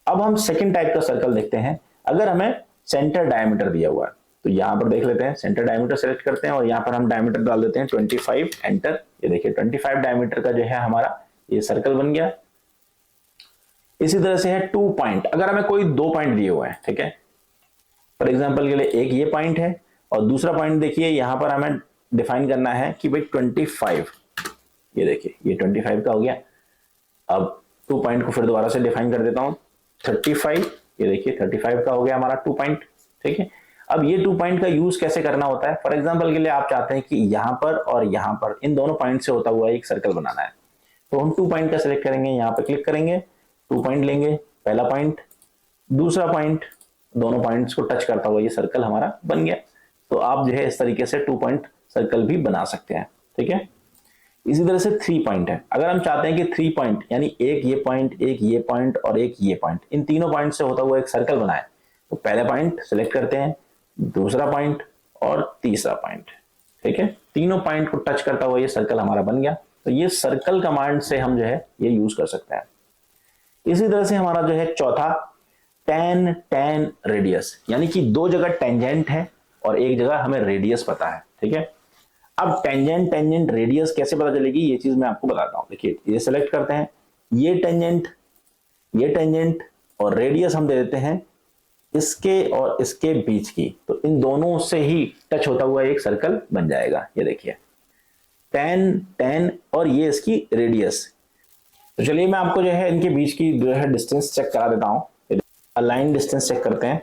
अब हम सेकंड टाइप का सर्कल देखते हैं। अगर हमें सेंटर डायमीटर दिया हुआ है तो यहां पर देख लेते हैं, सेंटर डायमीटर सेलेक्ट करते हैं और यहां पर हम डायमीटर डाल देते हैं 25, एंटर। ये देखिए 25 डायमीटर का जो है हमारा ये सर्कल बन गया। इसी तरह से है 2 पॉइंट, अगर हमें कोई 2 पॉइंट दिए हुए हैं, ठीक है, फॉर एग्जांपल के लिए एक ये पॉइंट है और दूसरा पॉइंट देखिए यहां पर हमें डिफाइन करना है कि भाई 25, ये देखिए ये 25 का हो गया। अब 2 पॉइंट को फिर दोबारा से डिफाइन कर देता हूं 35, ये देखिए 35 का हो गया हमारा 2 पॉइंट। ठीक है, अब ये 2 पॉइंट का यूज कैसे करना होता है, फॉर एग्जांपल के लिए आप चाहते हैं कि यहां पर और यहां पर इन दोनों पॉइंट से होता हुआ एक सर्कल बनाना है तो हम 2 पॉइंट का सिलेक्ट करेंगे, यहां पर क्लिक करेंगे, 2 पॉइंट लेंगे, पहला पॉइंट, दूसरा पॉइंट, दोनों पॉइंट्स को टच करता हुआ ये सर्कल हमारा बन गया। तो आप जो है इस तरीके से 2 पॉइंट सर्कल भी बना सकते हैं। ठीक है, इसी तरह से 3 पॉइंट है, अगर हम चाहते हैं कि 3 पॉइंट यानी एक ये पॉइंट, एक ये पॉइंट और एक ये पॉइंट, इन तीनों पॉइंट से होता हुआ एक सर्कल बनाए तो पहला पॉइंट सिलेक्ट करते हैं, दूसरा पॉइंट और तीसरा पॉइंट। ठीक है, तीनों पॉइंट को टच करता हुआ ये सर्कल हमारा बन गया। तो ये सर्कल कमांड से हम जो है ये यूज कर सकते हैं। इसी तरह से हमारा जो है चौथा tan tan रेडियस, यानी कि 2 जगह टेंजेंट है और एक जगह हमें रेडियस पता है। ठीक है, अब टेंजेंट टेंजेंट रेडियस कैसे पता चलेगी ये चीज मैं आपको बताता हूं। देखिए ये सेलेक्ट करते हैं, ये टेंजेंट और रेडियस हम दे देते हैं इसके और इसके बीच की, तो इन दोनों से ही टच होता हुआ एक सर्कल बन जाएगा। ये देखिए tan tan और ये इसकी रेडियस। तो चलिए मैं आपको जो है इनके बीच की जो है डिस्टेंस चेक करा देता हूं। अलाइन डिस्टेंस चेक करते हैं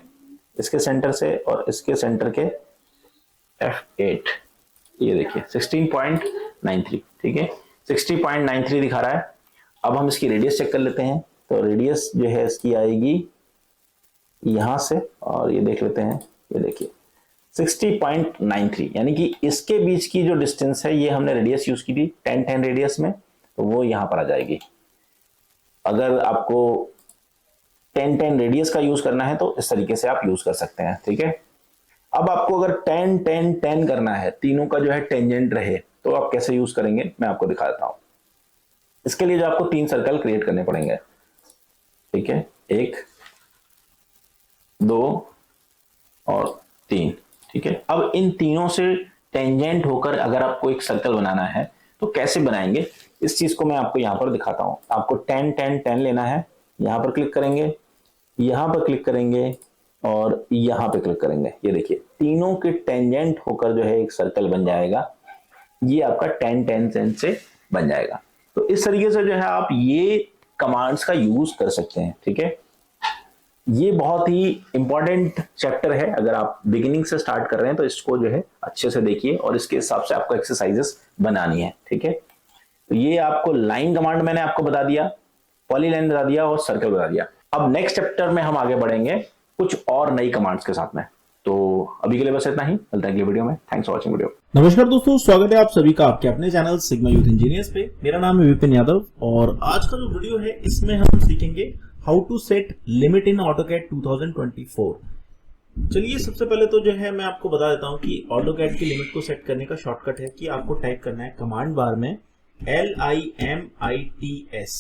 इसके सेंटर से और इसके सेंटर के F8, ये देखिए 16.93। ठीक है, 60.93 दिखा रहा है। अब हम इसकी रेडियस चेक कर लेते हैं, तो रेडियस जो है इसकी आएगी यहां से और ये देख लेते हैं, ये देखिए 60.93, यानी कि इसके बीच की जो डिस्टेंस है ये हमने रेडियस यूज की थी 10 रेडियस में, तो वो यहां पर आ जाएगी। अगर आपको 10 रेडियस का यूज करना है तो इस तरीके से आप यूज कर सकते हैं। ठीक है, अब आपको अगर 10 करना है, तीनों का जो है टेंजेंट रहे, तो आप कैसे यूज करेंगे मैं आपको दिखा देता हूं। इसके लिए जो आपको 3 सर्कल क्रिएट करने पड़ेंगे। ठीक है, 1 2 और 3। ठीक है, अब इन तीनों से टेंजेंट होकर अगर आपको एक सर्कल बनाना है तो कैसे बनाएंगे इस चीज को मैं आपको यहां पर दिखाता हूं। आपको 10 लेना है, यहां पर क्लिक करेंगे, यहां पर क्लिक करेंगे, और यहाँ पे क्लिक करेंगे। ये देखिए तीनों के टेंजेंट होकर जो है एक सर्कल बन जाएगा। ये आपका 10 से बन जाएगा। तो इस तरीके से जो है आप ये कमांड्स का यूज कर सकते हैं। ठीक है, ये बहुत ही इंपॉर्टेंट चैप्टर है। अगर आप बिगिनिंग से स्टार्ट कर रहे हैं तो इसको जो है अच्छे से देखिए और इसके हिसाब से आपको एक्सरसाइजेस बनानी है। ठीक है, तो ये आपको लाइन कमांड मैंने आपको बता दिया, पॉलीलाइन बता दिया और सर्कल बता दिया। अब नेक्स्ट चैप्टर में हम आगे बढ़ेंगे कुछ और नई कमांड्स के साथ में। तो अभी के लिए बस इतना ही, मिलते हैं अगली वीडियो में। Thanks for watching video. नमस्कार दोस्तों, स्वागत है आप सभी का आपके अपने चैनल सिग्मा यूथ इंजीनियर्स पे। मेरा नाम है विपिन यादव और आज का जो वीडियो है इसमें हम सीखेंगे how to set limit in AutoCAD 2024। चलिए सबसे पहले तो जो है मैं आपको बता देता हूं कि ऑटोकैड की लिमिट को सेट करने का शॉर्टकट है कि आपको टाइप करना है कमांड बार में LIMITS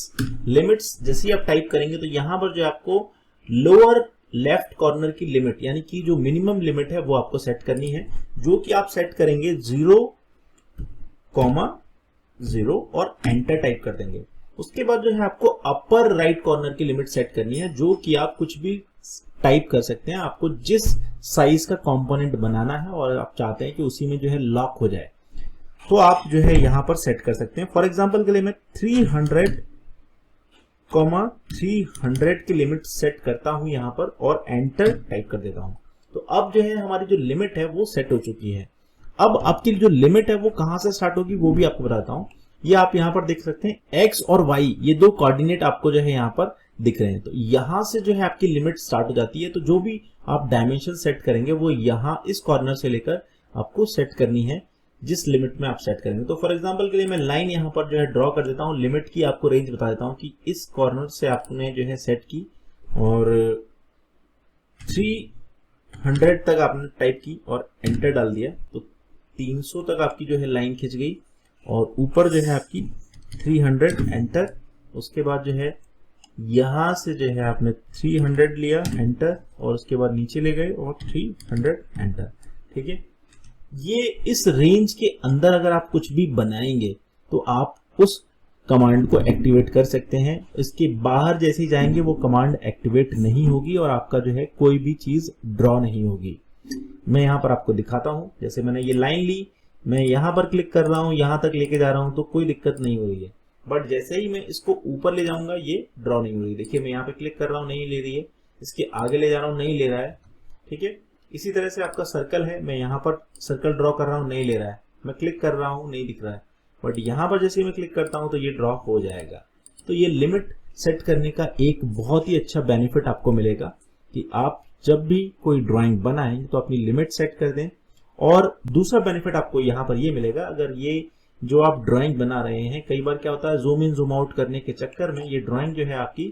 लिमिट्स। जैसे ही आप टाइप करेंगे तो यहाँ पर जो आपको लोअर लेफ्ट कॉर्नर की लिमिट यानी कि जो मिनिमम लिमिट है वो आपको सेट करनी है, जो कि आप सेट करेंगे 0,0 और एंटर टाइप कर देंगे। उसके बाद जो है आपको अपर राइट कॉर्नर की लिमिट सेट करनी है, जो कि आप कुछ भी टाइप कर सकते हैं। आपको जिस साइज का कंपोनेंट बनाना है और आप चाहते हैं कि उसी में जो है लॉक हो जाए तो आप जो है यहां पर सेट कर सकते हैं। फॉर एग्जांपल के लिए मैं 300,300 की लिमिट सेट करता हूं यहां पर और एंटर टाइप कर देता हूं। तो अब जो है हमारी जो लिमिट है वो सेट हो चुकी है। अब आपकी जो लिमिट है वो कहां से स्टार्ट होगी वो भी आपको बताता हूं। ये आप यहां पर देख सकते हैं एक्स और वाई, ये दो कोऑर्डिनेट आपको जो है यहां पर दिख रहे हैं। तो यहां से जो है आपकी लिमिट स्टार्ट हो जाती है। तो जो भी आप डायमेंशन सेट करेंगे वो यहां इस कॉर्नर से लेकर आपको सेट करनी है जिस लिमिट में आप सेट करेंगे। तो फॉर एग्जांपल के लिए मैं लाइन यहां पर जो है ड्रॉ कर देता हूं। लिमिट की आपको रेंज बता देता हूं कि इस कॉर्नर से आपने जो है सेट की और 300 तक आपने टाइप की और एंटर डाल दिया तो 300 तक आपकी जो है लाइन खिंच गई और ऊपर जो है आपकी 300 एंटर। उसके बाद जो है यहां से जो है आपने 300 लिया एंटर और उसके बाद नीचे ले गए और 300 एंटर। ठीक है, ये इस रेंज के अंदर अगर आप कुछ भी बनाएंगे तो आप उस कमांड को एक्टिवेट कर सकते हैं। इसके बाहर जैसे ही जाएंगे वो कमांड एक्टिवेट नहीं होगी और आपका जो है कोई भी चीज ड्रॉ नहीं होगी। मैं यहाँ पर आपको दिखाता हूँ। जैसे मैंने ये लाइन ली, मैं यहाँ पर क्लिक कर रहा हूँ, यहाँ तक लेके जा रहा हूँ तो कोई दिक्कत नहीं हो रही है। बट जैसे ही मैं इसको ऊपर ले जाऊंगा ये ड्रॉ नहीं हो रही। देखिए मैं यहाँ पे क्लिक कर रहा हूँ, नहीं ले रही है। इसके आगे ले जा रहा हूँ, नहीं ले रहा है। ठीक है, इसी तरह से आपका सर्कल है, मैं यहाँ पर सर्कल ड्रॉ कर रहा हूँ, नहीं ले रहा है। मैं क्लिक कर रहा हूँ, नहीं दिख रहा है। बट यहाँ पर जैसे मैं क्लिक करता हूँ तो ये ड्रॉ हो जाएगा। तो ये लिमिट सेट करने का एक बहुत ही अच्छा बेनिफिट आपको मिलेगा कि आप जब भी कोई ड्राइंग बनाएं तो अपनी लिमिट सेट कर दें। और दूसरा बेनिफिट आपको यहाँ पर ये मिलेगा, अगर ये जो आप ड्राइंग बना रहे हैं, कई बार क्या होता है जूम इन जूम आउट करने के चक्कर में ये ड्राइंग जो है आपकी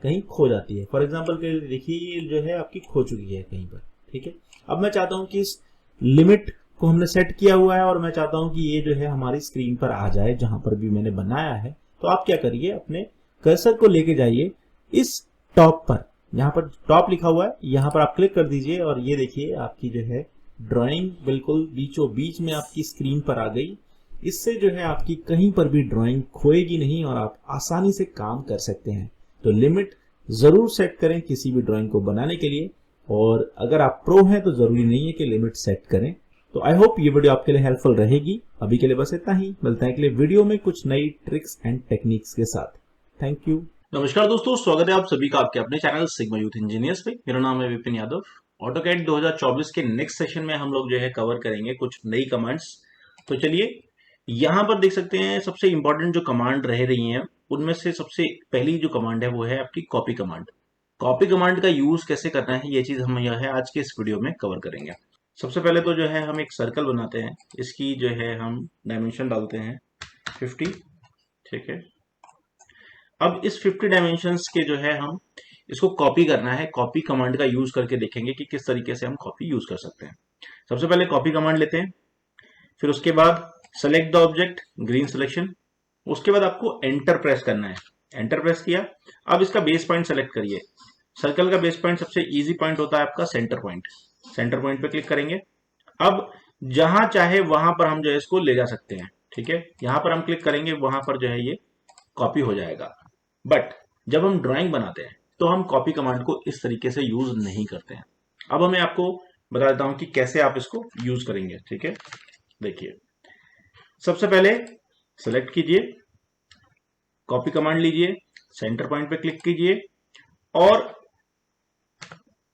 कहीं खो जाती है। फॉर एग्जाम्पल के लिए देखिए ये जो है आपकी खो चुकी है कहीं पर। ठीक है, अब मैं चाहता हूं कि इस लिमिट को हमने सेट किया हुआ है और मैं चाहता हूं कि ये जो है हमारी स्क्रीन पर आ जाए जहां पर भी मैंने बनाया है। तो आप क्या करिए, अपने कर्सर को लेके जाइए इस टॉप पर, यहाँ पर टॉप लिखा हुआ है, यहाँ पर आप क्लिक कर दीजिए और ये देखिए आपकी जो है ड्राइंग बिल्कुल बीचों बीच में आपकी स्क्रीन पर आ गई। इससे जो है आपकी कहीं पर भी ड्राइंग खोएगी नहीं और आप आसानी से काम कर सकते हैं। तो लिमिट जरूर सेट करें किसी भी ड्राइंग को बनाने के लिए, और अगर आप प्रो हैं तो जरूरी नहीं है कि लिमिट सेट करें। तो आई होप ये वीडियो आपके लिए हेल्पफुल रहेगी। अभी के लिए बस इतना ही, मिलता है अगले वीडियो में कुछ नई ट्रिक्स एंड टेक्निक्स के साथ। Thank you. नमस्कार दोस्तों, स्वागत है आप सभी का आपके अपने चैनल सिग्मा यूथ इंजीनियर्स पे। मेरा नाम है विपिन यादव। ऑटोकैड 2024 के नेक्स्ट सेशन में हम लोग जो है कवर करेंगे कुछ नई कमांड्स। तो चलिए यहाँ पर देख सकते हैं सबसे इंपॉर्टेंट जो कमांड रह रही हैं उनमें से सबसे पहली जो कमांड है वो है आपकी कॉपी कमांड। कॉपी कमांड का यूज कैसे करना है ये चीज हम यह है आज के इस वीडियो में कवर करेंगे। सबसे पहले तो जो है हम एक सर्कल बनाते हैं, इसकी जो है हम डायमेंशन डालते हैं 50। ठीक है, अब इस 50 डायमेंशंस के जो है हम इसको कॉपी करना है। कॉपी कमांड का यूज करके देखेंगे कि किस तरीके से हम कॉपी यूज कर सकते हैं। सबसे पहले कॉपी कमांड लेते हैं, फिर उसके बाद select the object, green selection. उसके बाद आपको एंटर प्रेस करना है। एंटर प्रेस किया, अब इसका बेस पॉइंट सेलेक्ट करिए। सर्कल का बेस पॉइंट सबसे इजी पॉइंट होता है आपका सेंटर पॉइंट। सेंटर पॉइंट पे क्लिक करेंगे। अब जहां चाहे वहां पर हम जो है इसको ले जा सकते हैं। ठीक है, यहां पर हम क्लिक करेंगे, वहां पर जो है ये कॉपी हो जाएगा। बट जब हम ड्राइंग बनाते हैं तो हम कॉपी कमांड को इस तरीके से यूज नहीं करते हैं। अब मैं आपको बता देता हूं कि कैसे आप इसको यूज करेंगे। ठीक है, देखिए सबसे पहले सेलेक्ट कीजिए, कॉपी कमांड लीजिए, सेंटर पॉइंट पे क्लिक कीजिए और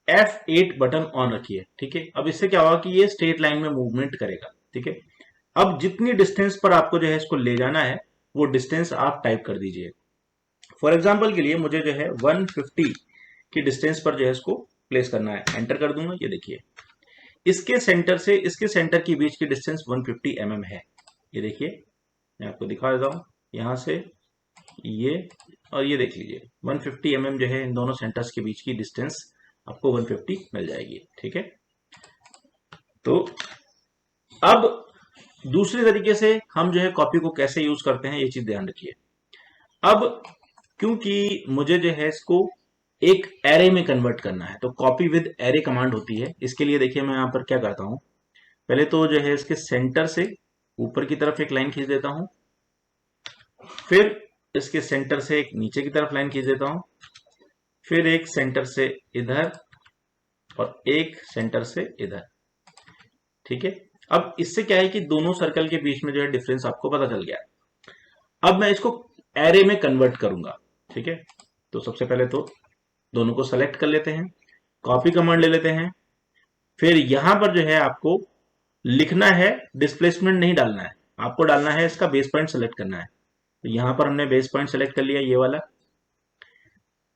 F8 बटन ऑन रखिए। ठीक है, अब इससे क्या होगा कि ये स्ट्रेट लाइन में मूवमेंट करेगा। ठीक है, अब जितनी डिस्टेंस पर आपको जो है इसको ले जाना है वो डिस्टेंस आप टाइप कर दीजिए। फॉर एग्जांपल के लिए मुझे जो है 150 की डिस्टेंस पर जो है इसको प्लेस करना है, एंटर कर दूंगा। ये देखिए इसके सेंटर से इसके सेंटर के बीच की डिस्टेंस 150 mm है। ये देखिए मैं आपको दिखा देता हूं, यहां से ये और ये देख लीजिए 150 mm जो है इन दोनों सेंटर्स के बीच की डिस्टेंस आपको 150 मिल जाएगी। ठीक है, तो अब दूसरे तरीके से हम जो है कॉपी को कैसे यूज करते हैं ये चीज ध्यान रखिए। अब क्योंकि मुझे जो है इसको एक एरे में कन्वर्ट करना है तो कॉपी विद एरे कमांड होती है। इसके लिए देखिए मैं यहां पर क्या करता हूं, पहले तो जो है इसके सेंटर से ऊपर की तरफ एक लाइन खींच देता हूं, फिर इसके सेंटर से एक नीचे की तरफ लाइन खींच देता हूं, फिर एक सेंटर से इधर और एक सेंटर से इधर। ठीक है, अब इससे क्या है कि दोनों सर्कल के बीच में जो है डिफरेंस आपको पता चल गया। अब मैं इसको एरे में कन्वर्ट करूंगा। ठीक है, तो सबसे पहले तो दोनों को सेलेक्ट कर लेते हैं, कॉपी कमांड ले लेते हैं, फिर यहां पर जो है आपको लिखना है, डिस्प्लेसमेंट नहीं डालना है, आपको डालना है इसका बेस पॉइंट सेलेक्ट करना है। तो यहां पर हमने बेस पॉइंट सेलेक्ट कर लिया, ये वाला।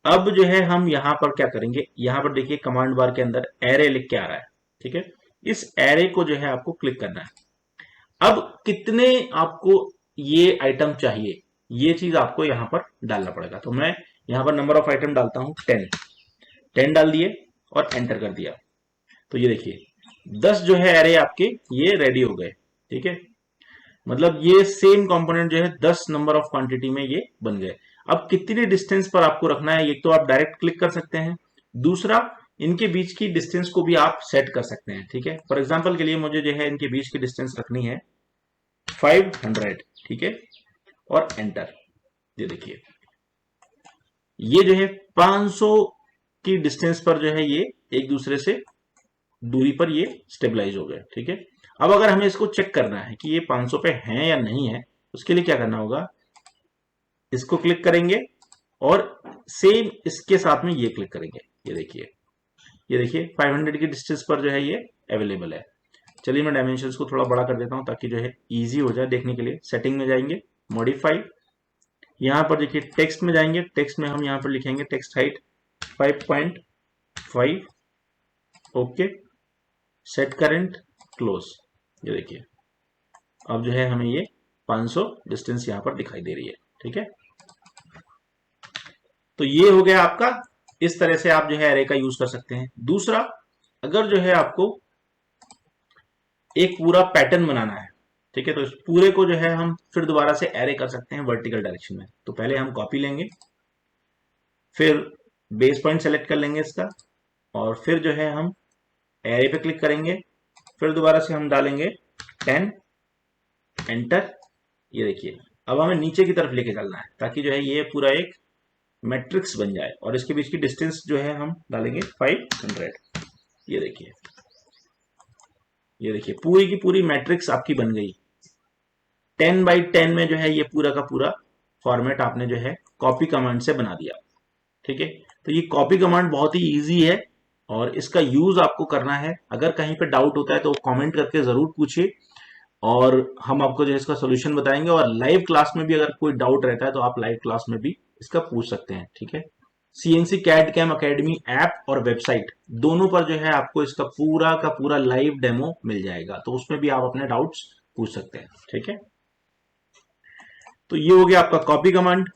अब जो है हम यहां पर क्या करेंगे, यहां पर देखिए कमांड बार के अंदर एरे लिख के आ रहा है। ठीक है, इस एरे को जो है आपको क्लिक करना है। अब कितने आपको ये आइटम चाहिए ये चीज आपको यहां पर डालना पड़ेगा। तो मैं यहां पर नंबर ऑफ आइटम डालता हूं 10 डाल दिए और एंटर कर दिया। तो ये देखिए 10 जो है एरे आपके ये रेडी हो गए। ठीक है, मतलब ये सेम कंपोनेंट जो है 10 नंबर ऑफ क्वांटिटी में ये बन गए। अब कितनी डिस्टेंस पर आपको रखना है, एक तो आप डायरेक्ट क्लिक कर सकते हैं, दूसरा इनके बीच की डिस्टेंस को भी आप सेट कर सकते हैं। ठीक है, फॉर एग्जांपल के लिए मुझे जो है इनके बीच की डिस्टेंस रखनी है 500। ठीक है, और एंटर। ये देखिए ये जो है 500 की डिस्टेंस पर जो है ये एक दूसरे से दूरी पर ये स्टेबलाइज हो गए। ठीक है, अब अगर हमें इसको चेक करना है कि ये 500 पे है या नहीं है, उसके लिए क्या करना होगा, इसको क्लिक करेंगे और सेम इसके साथ में ये क्लिक करेंगे। ये देखिए 500 की डिस्टेंस पर जो है ये अवेलेबल है। चलिए मैं डायमेंशंस को थोड़ा बड़ा कर देता हूं ताकि जो है इजी हो जाए देखने के लिए। सेटिंग में जाएंगे, मॉडिफाई, यहां पर देखिए टेक्स्ट में जाएंगे, टेक्स्ट में हम यहां पर लिखेंगे text height 5.5, okay, set current, close. ये देखिए अब जो है हमें ये 500 डिस्टेंस यहां पर दिखाई दे रही है। ठीक है, तो ये हो गया आपका, इस तरह से आप जो है एरे का यूज कर सकते हैं। दूसरा, अगर जो है आपको एक पूरा पैटर्न बनाना है, ठीक है, तो इस पूरे को जो है हम फिर दोबारा से एरे कर सकते हैं वर्टिकल डायरेक्शन में। तो पहले हम कॉपी लेंगे, फिर बेस पॉइंट सेलेक्ट कर लेंगे इसका, और फिर जो है हम एरे पे क्लिक करेंगे, फिर दोबारा से हम डालेंगे 10, एंटर। ये देखिए अब हमें नीचे की तरफ लेके चलना है ताकि जो है ये पूरा एक मैट्रिक्स बन जाए, और इसके बीच की डिस्टेंस जो है हम डालेंगे 500। ये देखिए पूरी की पूरी मैट्रिक्स आपकी बन गई। 10x10 में जो है ये पूरा का पूरा फॉर्मेट आपने जो है कॉपी कमांड से बना दिया। ठीक है, तो ये कॉपी कमांड बहुत ही इजी है और इसका यूज आपको करना है। अगर कहीं पे डाउट होता है तो कमेंट करके जरूर पूछिए और हम आपको जो है इसका सोल्यूशन बताएंगे। और लाइव क्लास में भी अगर कोई डाउट रहता है तो आप लाइव क्लास में भी इसका पूछ सकते हैं। ठीक है, CNC CAD CAM academy app और वेबसाइट दोनों पर जो है आपको इसका पूरा का पूरा लाइव डेमो मिल जाएगा, तो उसमें भी आप अपने डाउट्स पूछ सकते हैं। ठीक है, तो ये हो गया आपका कॉपी कमांड।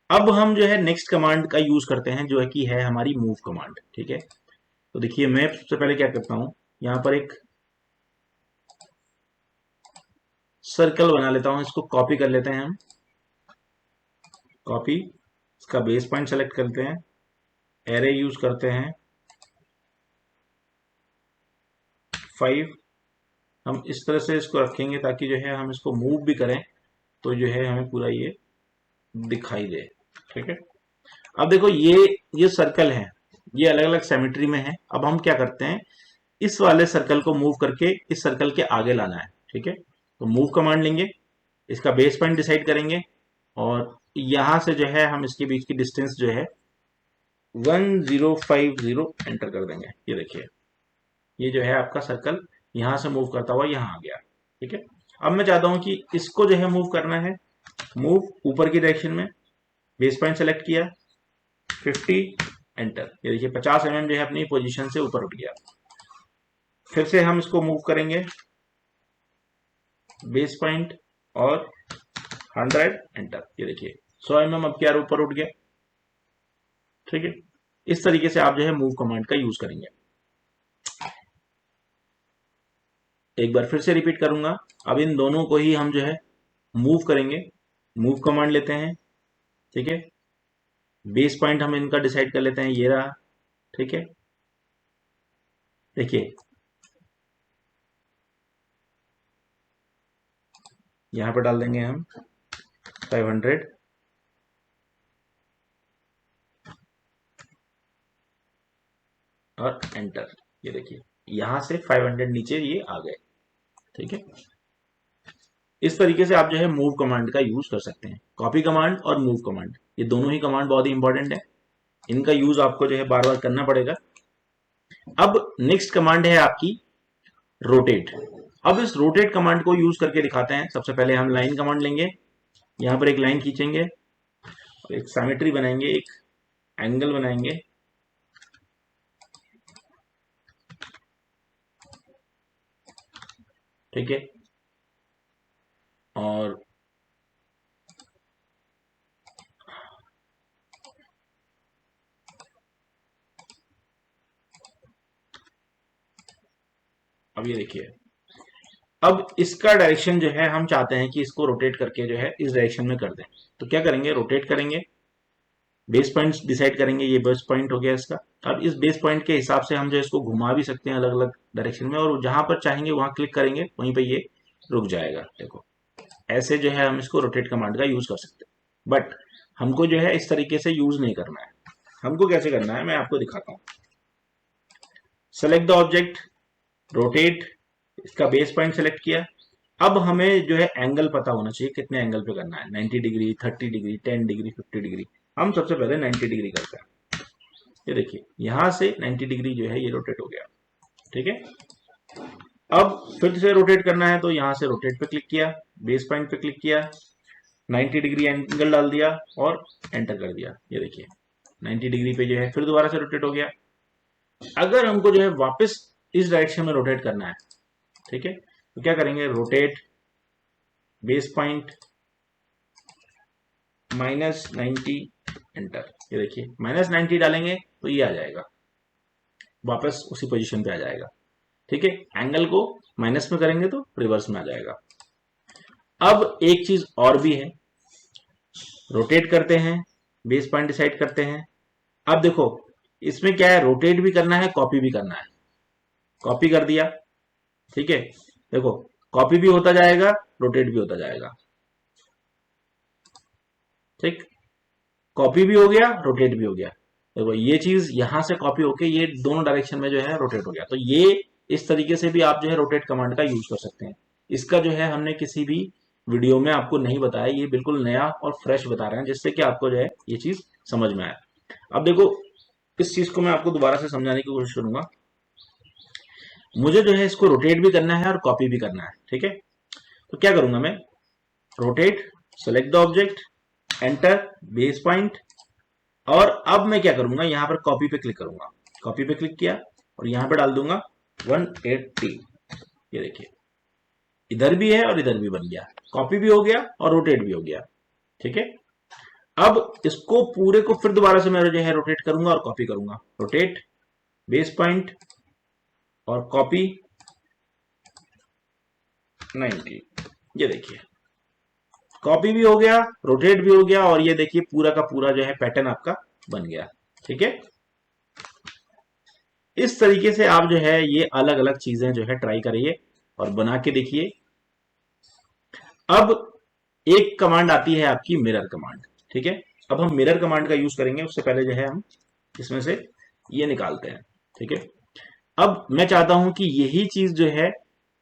अब हम जो है नेक्स्ट कमांड का यूज करते हैं जो है कि है हमारी मूव कमांड। ठीक है, तो देखिए मैं सबसे पहले क्या करता हूं, यहां पर एक सर्कल बना लेता हूं, इसको कॉपी कर लेते हैं हम, कॉपी, इसका बेस पॉइंट सेलेक्ट करते हैं, एरे यूज करते हैं 5, हम इस तरह से इसको रखेंगे ताकि जो है हम इसको मूव भी करें तो जो है हमें पूरा ये दिखाई दे। ठीक है, अब देखो ये सर्कल है, ये अलग अलग सिमेट्री में है। अब हम क्या करते हैं, इस वाले सर्कल को मूव करके इस सर्कल के आगे लाना है, ठीक है। तो मूव कमांड लेंगे, इसका बेस पॉइंट डिसाइड करेंगे और यहां से जो है हम इसके बीच की डिस्टेंस जो है 1050 एंटर कर देंगे। ये देखिए, ये जो है आपका सर्कल यहां से मूव करता हुआ यहां आ गया, ठीक है। अब मैं चाहता हूं कि इसको जो है मूव करना है, मूव ऊपर की डायरेक्शन में, बेस पॉइंट सेलेक्ट किया, 50 एंटर। ये देखिए 50 mm जो है अपनी पोजीशन से ऊपर उठ गया। फिर से हम इसको मूव करेंगे, बेस पॉइंट और 100 एंटर। ये देखिए 100 mm अब क्या ऊपर उठ गया, ठीक है। इस तरीके से आप जो है मूव कमांड का यूज करेंगे। एक बार फिर से रिपीट करूंगा। अब इन दोनों को ही हम जो है मूव करेंगे, मूव कमांड लेते हैं, ठीक है। बेस पॉइंट हम इनका डिसाइड कर लेते हैं, ये रहा, ठीक है। देखिए यहां पर डाल देंगे हम 500 और एंटर। ये देखिए यहां से 500 नीचे ये आ गए, ठीक है। इस तरीके से आप जो है मूव कमांड का यूज कर सकते हैं। कॉपी कमांड और मूव कमांड, ये दोनों ही कमांड बहुत ही इंपॉर्टेंट है, इनका यूज आपको जो है बार बार करना पड़ेगा। अब नेक्स्ट कमांड है आपकी रोटेट। अब इस रोटेट कमांड को यूज करके दिखाते हैं। सबसे पहले हम लाइन कमांड लेंगे, यहां पर एक लाइन खींचेंगे, एक सिमेट्री बनाएंगे, एक एंगल बनाएंगे, ठीक है। और अब ये देखिए, अब इसका डायरेक्शन जो है हम चाहते हैं कि इसको रोटेट करके जो है इस डायरेक्शन में कर दें। तो क्या करेंगे, रोटेट करेंगे, बेस पॉइंट डिसाइड करेंगे, ये बेस पॉइंट हो गया इसका। अब इस बेस पॉइंट के हिसाब से हम जो इसको घुमा भी सकते हैं अलग अलग डायरेक्शन में, और जहां पर चाहेंगे वहां क्लिक करेंगे, वहीं पे ये रुक जाएगा। देखो ऐसे जो है हम इसको रोटेट कमांड का यूज कर सकते हैं। बट हमको जो है इस तरीके से यूज नहीं करना है। हमको कैसे करना है मैं आपको दिखाता हूं। सेलेक्ट द ऑब्जेक्ट, रोटेट, इसका बेस पॉइंट सेलेक्ट किया। अब हमें जो है एंगल पता होना चाहिए, कितने एंगल पे करना है, 90 डिग्री, 30 डिग्री, 10 डिग्री, 50 डिग्री। हम सबसे पहले 90 डिग्री करते हैं। ये देखिए यहां से 90 डिग्री जो है ये रोटेट हो गया, ठीक है। अब फिर से रोटेट करना है, तो यहां से रोटेट पे क्लिक किया, बेस पॉइंट पे क्लिक किया, 90 डिग्री एंगल डाल दिया और एंटर कर दिया। ये देखिए 90 डिग्री पे जो है फिर दोबारा से रोटेट हो गया। अगर हमको जो है वापस इस डायरेक्शन में रोटेट करना है, ठीक है, तो क्या करेंगे, रोटेट, बेस पॉइंट, -90 एंटर। ये देखिए -90 डालेंगे तो ये आ जाएगा, वापस उसी पोजीशन पे आ जाएगा, ठीक है। एंगल को माइनस में करेंगे तो रिवर्स में आ जाएगा। अब एक चीज और भी है, रोटेट करते हैं, बेस पॉइंट डिसाइड करते हैं। अब देखो इसमें क्या है, रोटेट भी करना है, कॉपी भी करना है। कॉपी कर दिया, ठीक है, देखो कॉपी भी होता जाएगा, रोटेट भी होता जाएगा, ठीक। कॉपी भी हो गया, रोटेट भी हो गया। देखो ये चीज यहां से कॉपी होके ये दोनों डायरेक्शन में जो है रोटेट हो गया। तो ये इस तरीके से भी आप जो है रोटेट कमांड का यूज कर सकते हैं। इसका जो है हमने किसी भी वीडियो में आपको नहीं बताया, ये बिल्कुल नया और फ्रेश बता रहे हैं, जिससे कि आपको जो है ये चीज समझ में आए। अब देखो इस चीज को मैं आपको दोबारा से समझाने की कोशिश करूंगा। मुझे जो है इसको रोटेट भी करना है और कॉपी भी करना है, ठीक है। तो क्या करूंगा मैं, rotate, select the object, enter, base point, और अब मैं क्या करूंगा, यहां पर कॉपी पे क्लिक करूंगा। कॉपी पे क्लिक किया और यहां पे डाल दूंगा 180। ये देखिए इधर भी है और इधर भी बन गया, कॉपी भी हो गया और रोटेट भी हो गया, ठीक है। अब इसको पूरे को फिर दोबारा से मैं जो है रोटेट करूंगा और कॉपी करूंगा। रोटेट, बेस पॉइंट और कॉपी 90। ये देखिए कॉपी भी हो गया, रोटेट भी हो गया, और ये देखिए पूरा का पूरा जो है पैटर्न आपका बन गया, ठीक है। इस तरीके से आप जो है ये अलग अलग चीजें जो है ट्राई करिए और बना के देखिए। अब एक कमांड आती है आपकी मिरर कमांड, ठीक है। अब हम मिरर कमांड का यूज करेंगे। उससे पहले जो है हम इसमें से ये निकालते हैं, ठीक है। अब मैं चाहता हूं कि यही चीज जो है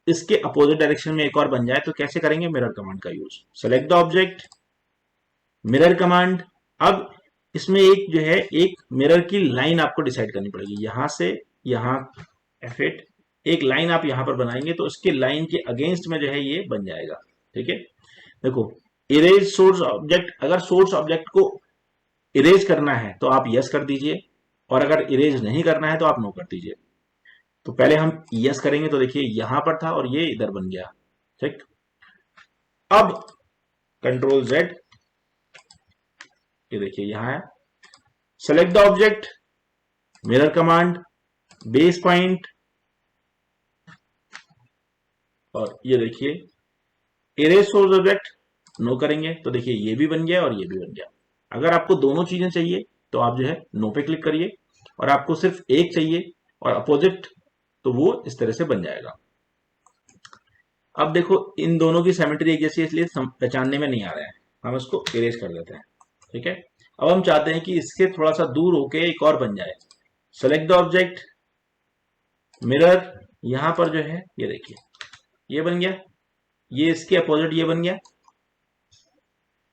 इसके अपोजिट डायरेक्शन में एक और बन जाए, तो कैसे करेंगे? मिरर कमांड का use. Select the object, mirror command. अब इसमें एक जो है एक मिरर की लाइन आपको डिसाइड करनी पड़ेगी, यहां से यहां F8 एक लाइन आप यहां पर बनाएंगे तो इसके लाइन के अगेंस्ट में जो है ये बन जाएगा, ठीक है। देखो, इरेज सोर्स ऑब्जेक्ट, अगर सोर्स ऑब्जेक्ट को इरेज करना है तो आप यस कर दीजिए, और अगर इरेज नहीं करना है तो आप नो कर दीजिए। तो पहले हम यस करेंगे, तो देखिए यहां पर था और ये इधर बन गया, ठीक। अब कंट्रोल जेड, ये देखिए यहां है। Select the object, mirror command, base point, और ये देखिए इरेज सोर्स ऑब्जेक्ट, नो करेंगे तो देखिए ये भी बन गया और ये भी बन गया। अगर आपको दोनों चीजें चाहिए तो आप जो है नो पे क्लिक करिए, और आपको सिर्फ एक चाहिए और अपोजिट, तो वो इस तरह से बन जाएगा। अब देखो इन दोनों की सिमेट्री एक जैसी, इसलिए पहचानने में नहीं आ रहा है, हम इसको इरेज कर देते हैं, ठीक है। अब हम चाहते हैं कि इसके थोड़ा सा दूर होके एक और बन जाए। सेलेक्ट द ऑब्जेक्ट, मिरर, यहां पर जो है ये देखिए ये बन गया, ये इसके अपोजिट ये बन गया।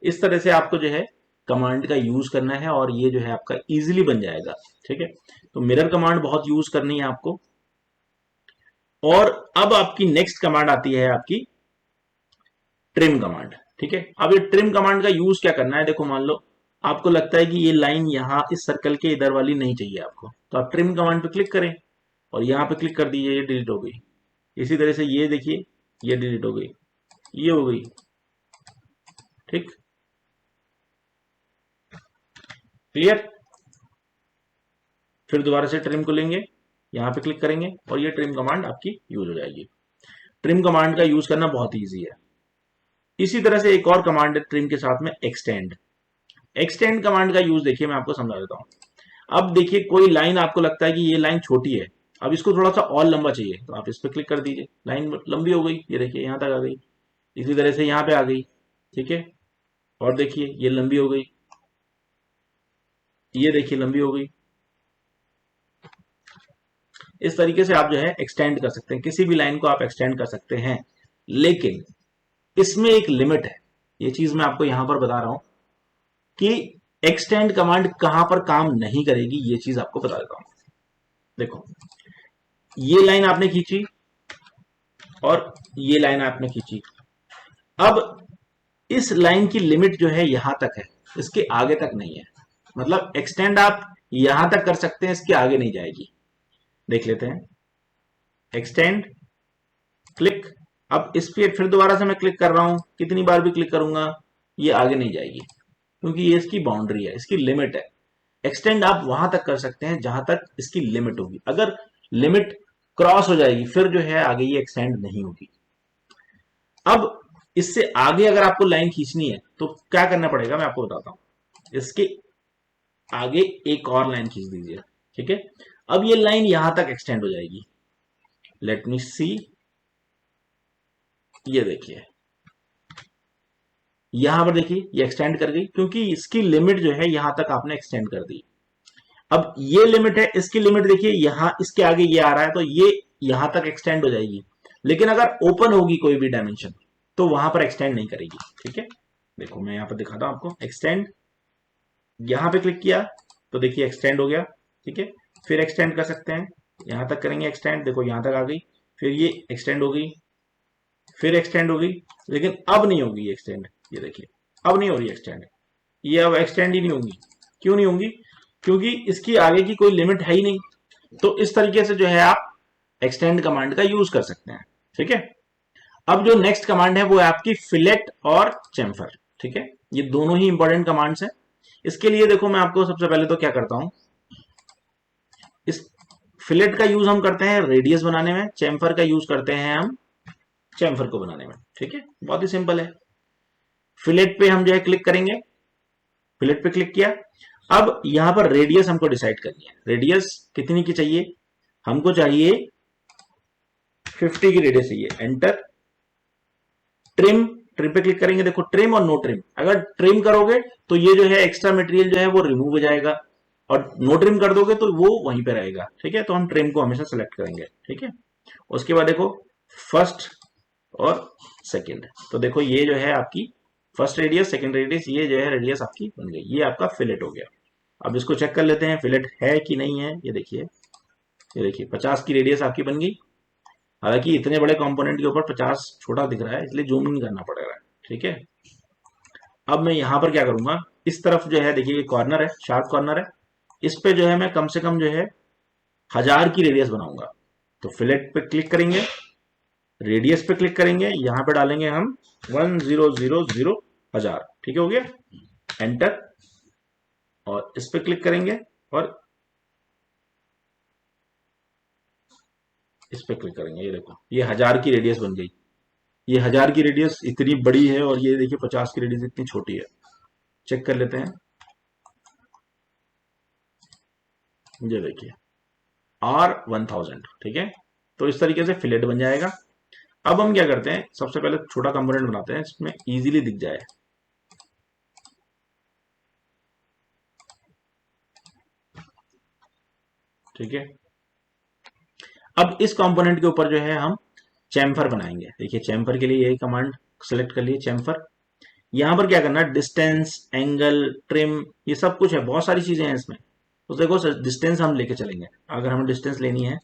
इस तरह से आपको जो है कमांड का यूज करना है और ये जो है आपका इजीली बन जाएगा, ठीक है। तो मिरर कमांड बहुत यूज करनी है आपको। और अब आपकी नेक्स्ट कमांड आती है आपकी ट्रिम कमांड, ठीक है। अब ये ट्रिम कमांड का यूज क्या करना है? देखो, मान लो आपको लगता है कि ये लाइन यहां इस सर्कल के इधर वाली नहीं चाहिए आपको, तो आप ट्रिम कमांड पे क्लिक करें और यहां पे क्लिक कर दीजिए, ये डिलीट हो गई। इसी तरह से ये देखिए ये डिलीट हो गई, ये हो गई, ठीक, क्लियर। फिर दोबारा से ट्रिम को लेंगे, यहां पे क्लिक करेंगे और ये ट्रिम कमांड आपकी यूज हो जाएगी। ट्रिम कमांड का यूज करना बहुत ईजी है। इसी तरह से एक और कमांड है ट्रिम के साथ में, एक्सटेंड। एक्सटेंड कमांड का यूज देखिए मैं आपको समझा देता हूं। अब देखिए कोई लाइन आपको लगता है कि ये लाइन छोटी है, अब इसको थोड़ा सा और लंबा चाहिए, तो आप इस पर क्लिक कर दीजिए, लाइन लंबी हो गई, ये देखिए यहां तक आ गई। इसी तरह से यहां पे आ गई, ठीक है। और देखिए ये लंबी हो गई, ये देखिए लंबी हो गई। इस तरीके से आप जो है एक्सटेंड कर सकते हैं, किसी भी लाइन को आप एक्सटेंड कर सकते हैं, लेकिन इसमें एक लिमिट है। ये चीज मैं आपको यहां पर बता रहा हूं कि एक्सटेंड कमांड कहां पर काम नहीं करेगी, ये चीज आपको बता देता हूं। देखो, ये लाइन आपने खींची और ये लाइन आपने खींची, अब इस लाइन की लिमिट जो है यहां तक है, इसके आगे तक नहीं है। मतलब एक्सटेंड आप यहां तक कर सकते हैं, इसके आगे नहीं जाएगी। देख लेते हैं, एक्सटेंड, क्लिक। अब इस पर फिर दोबारा से मैं क्लिक कर रहा हूं, कितनी बार भी क्लिक करूंगा ये आगे नहीं जाएगी, क्योंकि ये इसकी बाउंड्री है, इसकी लिमिट है। एक्सटेंड आप वहां तक कर सकते हैं जहां तक इसकी लिमिट होगी, अगर लिमिट क्रॉस हो जाएगी फिर जो है आगे ये एक्सटेंड नहीं होगी। अब इससे आगे अगर आपको लाइन खींचनी है तो क्या करना पड़ेगा मैं आपको बताता हूं। इसके आगे एक और लाइन खींच दीजिए, ठीक है। अब ये लाइन यहां तक एक्सटेंड हो जाएगी। लेट मी सी, ये देखिए यहां पर देखिए ये एक्सटेंड कर गई, क्योंकि इसकी लिमिट जो है यहां तक आपने एक्सटेंड कर दी। अब ये लिमिट है, इसकी लिमिट देखिए यहां इसके आगे ये आ रहा है, तो ये यहां तक एक्सटेंड हो जाएगी। लेकिन अगर ओपन होगी कोई भी डायमेंशन तो वहां पर एक्सटेंड नहीं करेगी, ठीक है। देखो मैं यहां पर दिखाता हूं आपको, एक्सटेंड, यहां पे क्लिक किया तो देखिए एक्सटेंड हो गया, ठीक है। फिर एक्सटेंड कर सकते हैं, यहां तक करेंगे एक्सटेंड, देखो यहां तक आ गई, फिर ये एक्सटेंड हो गई, फिर एक्सटेंड हो गई, लेकिन अब नहीं होगी ये एक्सटेंड, ये देखिए अब नहीं हो रही एक्सटेंड, ये अब एक्सटेंड ही नहीं होगी। क्यों नहीं होंगी? क्योंकि इसकी आगे की कोई लिमिट है ही नहीं। तो इस तरीके से जो है आप एक्सटेंड कमांड का यूज कर सकते हैं, ठीक है। अब जो नेक्स्ट कमांड है वो है आपकी फिलेट और चेम्फर, ठीक है। ये दोनों ही इंपॉर्टेंट कमांड्स हैं। इसके लिए देखो मैं आपको सबसे पहले तो क्या करता हूं, इस फिलेट का यूज हम करते हैं रेडियस बनाने में, चेम्फर का यूज करते हैं हम चेम्फर को बनाने में, ठीक है। बहुत ही सिंपल है। फिलेट पे हम जो है क्लिक करेंगे, फिलेट पे क्लिक किया। अब यहां पर रेडियस हमको डिसाइड करनी है, रेडियस कितनी की चाहिए? हमको चाहिए 50 की रेडियस चाहिए, एंटर। ट्रिम, ट्रिम पे क्लिक करेंगे, देखो ट्रिम और नो ट्रिम, अगर ट्रिम करोगे तो ये जो है एक्स्ट्रा मटेरियल जो है वो रिमूव हो जाएगा, और नो ट्रिम कर दोगे तो वो वहीं पे रहेगा, ठीक है। तो हम ट्रिम को हमेशा सेलेक्ट करेंगे, ठीक है। उसके बाद देखो फर्स्ट और सेकंड, तो देखो ये जो है आपकी फर्स्ट रेडियस, सेकंड रेडियस, ये जो है रेडियस आपकी बन गई, ये आपका फिलेट हो गया। अब इसको चेक कर लेते हैं फिलेट है कि नहीं है। ये देखिए 50 की रेडियस आपकी बन गई। हालांकि इतने बड़े कंपोनेंट के ऊपर 50 छोटा दिख रहा है, इसलिए जूम नहीं करना पड़ेगा, ठीक है। अब मैं यहां पर क्या करूंगा, इस तरफ जो है देखिए कॉर्नर है, शार्प कॉर्नर है, इस पे जो है मैं कम से कम जो है 1000 की रेडियस बनाऊंगा। तो फिलेट पे क्लिक करेंगे, रेडियस पे क्लिक करेंगे, यहां पे डालेंगे हम 1000, ठीक है, हो गया, एंटर। और इस पे क्लिक करेंगे और इस पे क्लिक करेंगे, ये देखो ये 1000 की रेडियस बन गई। ये 1000 की रेडियस इतनी बड़ी है और ये देखिए 50 की रेडियस इतनी छोटी है। चेक कर लेते हैं, ये देखिए R1000, ठीक है। तो इस तरीके से फिलेट बन जाएगा। अब हम क्या करते हैं, सबसे पहले छोटा कंपोनेंट बनाते हैं, इसमें इजीली दिख जाए। ठीक है, अब इस कंपोनेंट के ऊपर जो है हम चैम्फर बनाएंगे। देखिए चैम्फर के लिए यही कमांड सेलेक्ट कर लिए, चैम्फर। यहां पर क्या करना है, डिस्टेंस, एंगल, ट्रिम, ये सब कुछ है, बहुत सारी चीजें हैं इसमें। तो देखो डिस्टेंस हम लेके चलेंगे। अगर हमें डिस्टेंस लेनी है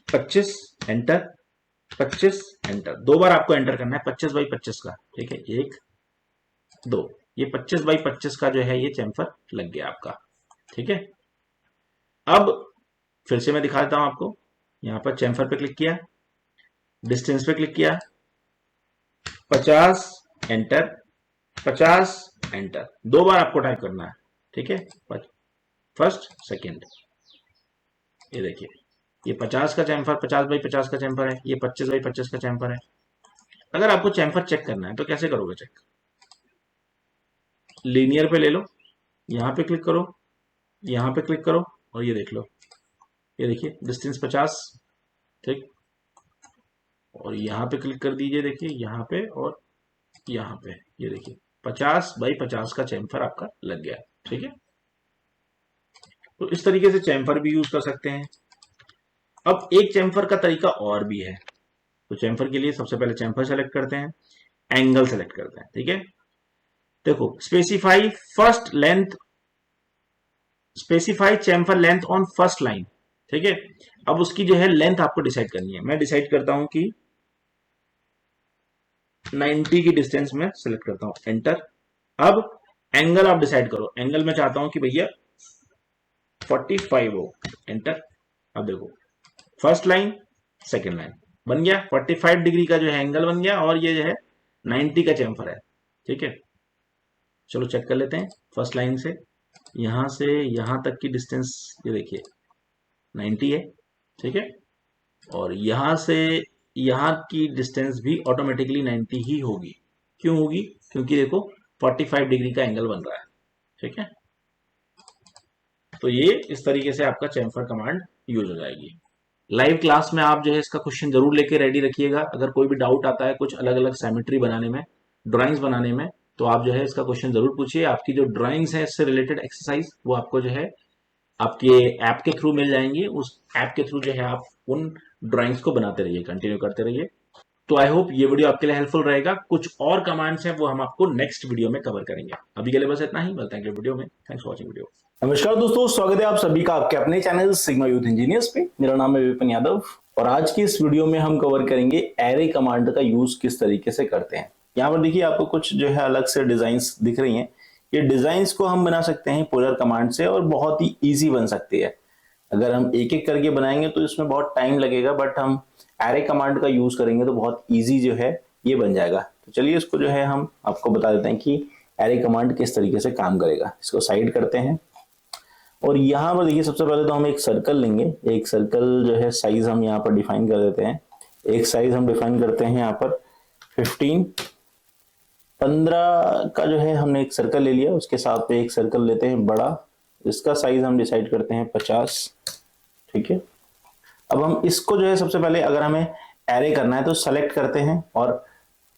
25, एंटर, 25 एंटर, दो बार आपको एंटर करना है 25 बाई 25 का, ठीक है, 1 2, ये 25 बाई 25 का जो है ये चैम्फर लग गया आपका, ठीक है। अब फिर से मैं दिखा देता हूं आपको, यहां पर चैम्फर पे क्लिक किया, डिस्टेंस पे क्लिक किया, 50 एंटर, 50 एंटर, दो बार आपको टाइप करना है, ठीक है, फर्स्ट सेकंड। ये देखिए ये 50 का चैम्फर, 50 बाई 50 का चैम्फर है, ये 25 बाई 25 का चैम्फर है। अगर आपको चैम्फर चेक करना है तो कैसे करोगे चेक, लीनियर पे ले लो, यहां पे क्लिक करो, यहां पे क्लिक करो और ये देख लो, ये देखिए डिस्टेंस 50, ठीक, और यहां पे क्लिक कर दीजिए, देखिए यहां पे और यहां पे, ये देखिए 50 बाई 50 का चैम्फर आपका लग गया, ठीक है। तो इस तरीके से चैम्फर भी यूज कर सकते हैं। अब एक चैम्फर का तरीका और भी है। तो चैम्फर के लिए सबसे पहले चैम्फर सेलेक्ट करते हैं, एंगल सेलेक्ट करते हैं, ठीक है। देखो specify first length, specify chamfer length on first line, ठीक है। अब उसकी जो है लेंथ आपको डिसाइड करनी है। मैं डिसाइड करता हूं कि 90 की डिस्टेंस में सेलेक्ट करता हूं, एंटर। अब एंगल आप डिसाइड करो, एंगल में चाहता हूं कि भैया 45 हो, एंटर। अब देखो फर्स्ट लाइन, सेकेंड लाइन बन गया, 45 डिग्री का जो है एंगल बन गया और ये जो है 90 का चैम्फर है, ठीक है। चलो चेक कर लेते हैं, फर्स्ट लाइन से यहां तक की डिस्टेंस ये देखिए 90 है, ठीक है। और यहां से यहां की डिस्टेंस भी ऑटोमेटिकली 90 ही होगी। क्यों होगी, क्योंकि देखो 45 डिग्री का एंगल बन रहा है, ठीक है। तो ये इस तरीके से आपका चैम्फर कमांड यूज हो जाएगी। लाइव क्लास में आप जो है इसका क्वेश्चन जरूर लेके रेडी रखिएगा। अगर कोई भी डाउट आता है कुछ अलग अलग सैमेट्री बनाने में, ड्राइंग्स बनाने में, तो आप जो है इसका क्वेश्चन जरूर पूछिए। आपकी जो ड्राइंग्स है इससे रिलेटेड एक्सरसाइज वो आपको जो है आपके ऐप के थ्रू मिल जाएंगी। उस ऐप के थ्रू जो है आप उन ड्राइंग्स को बनाते रहिए, कंटिन्यू करते रहिए। तो आई होप ये वीडियो आपके लिए हेल्पफुल रहेगा। कुछ और कमांड्स हैं वो हम आपको नेक्स्ट वीडियो में कवर करेंगे। अभी के लिए बस इतना ही, मिलते हैं अगले वीडियो में। Thanks for watching video. नमस्कार दोस्तों, स्वागत है आप सभी का आपके अपने चैनल सिग्मा यूथ इंजीनियर्स पे। मेरा नाम है विपिन यादव और आज की इस वीडियो में हम कवर करेंगे एरे कमांड का यूज किस तरीके से करते हैं। यहाँ पर देखिए आपको कुछ जो है अलग से डिजाइन्स दिख रही हैं। ये डिजाइन्स को हम बना सकते हैं पोलर कमांड से और बहुत ही ईजी बन सकती है। अगर हम एक एक करके बनाएंगे तो इसमें बहुत टाइम लगेगा, बट हम एरे कमांड का यूज करेंगे तो बहुत ईजी जो है ये बन जाएगा। तो चलिए इसको जो है हम आपको बता देते हैं कि एरे कमांड किस तरीके से काम करेगा। इसको साइड करते हैं और यहाँ पर देखिए सबसे पहले तो हम एक सर्कल लेंगे। एक सर्कल जो है साइज हम यहाँ पर डिफाइन कर देते हैं। एक साइज हम डिफाइन करते हैं यहाँ पर 15 का जो है हमने एक सर्कल ले लिया। उसके साथ पे एक सर्कल लेते हैं बड़ा, इसका साइज हम डिसाइड करते हैं 50, ठीक है। अब हम इसको जो है सबसे पहले अगर हमें एरे करना है तो सेलेक्ट करते हैं और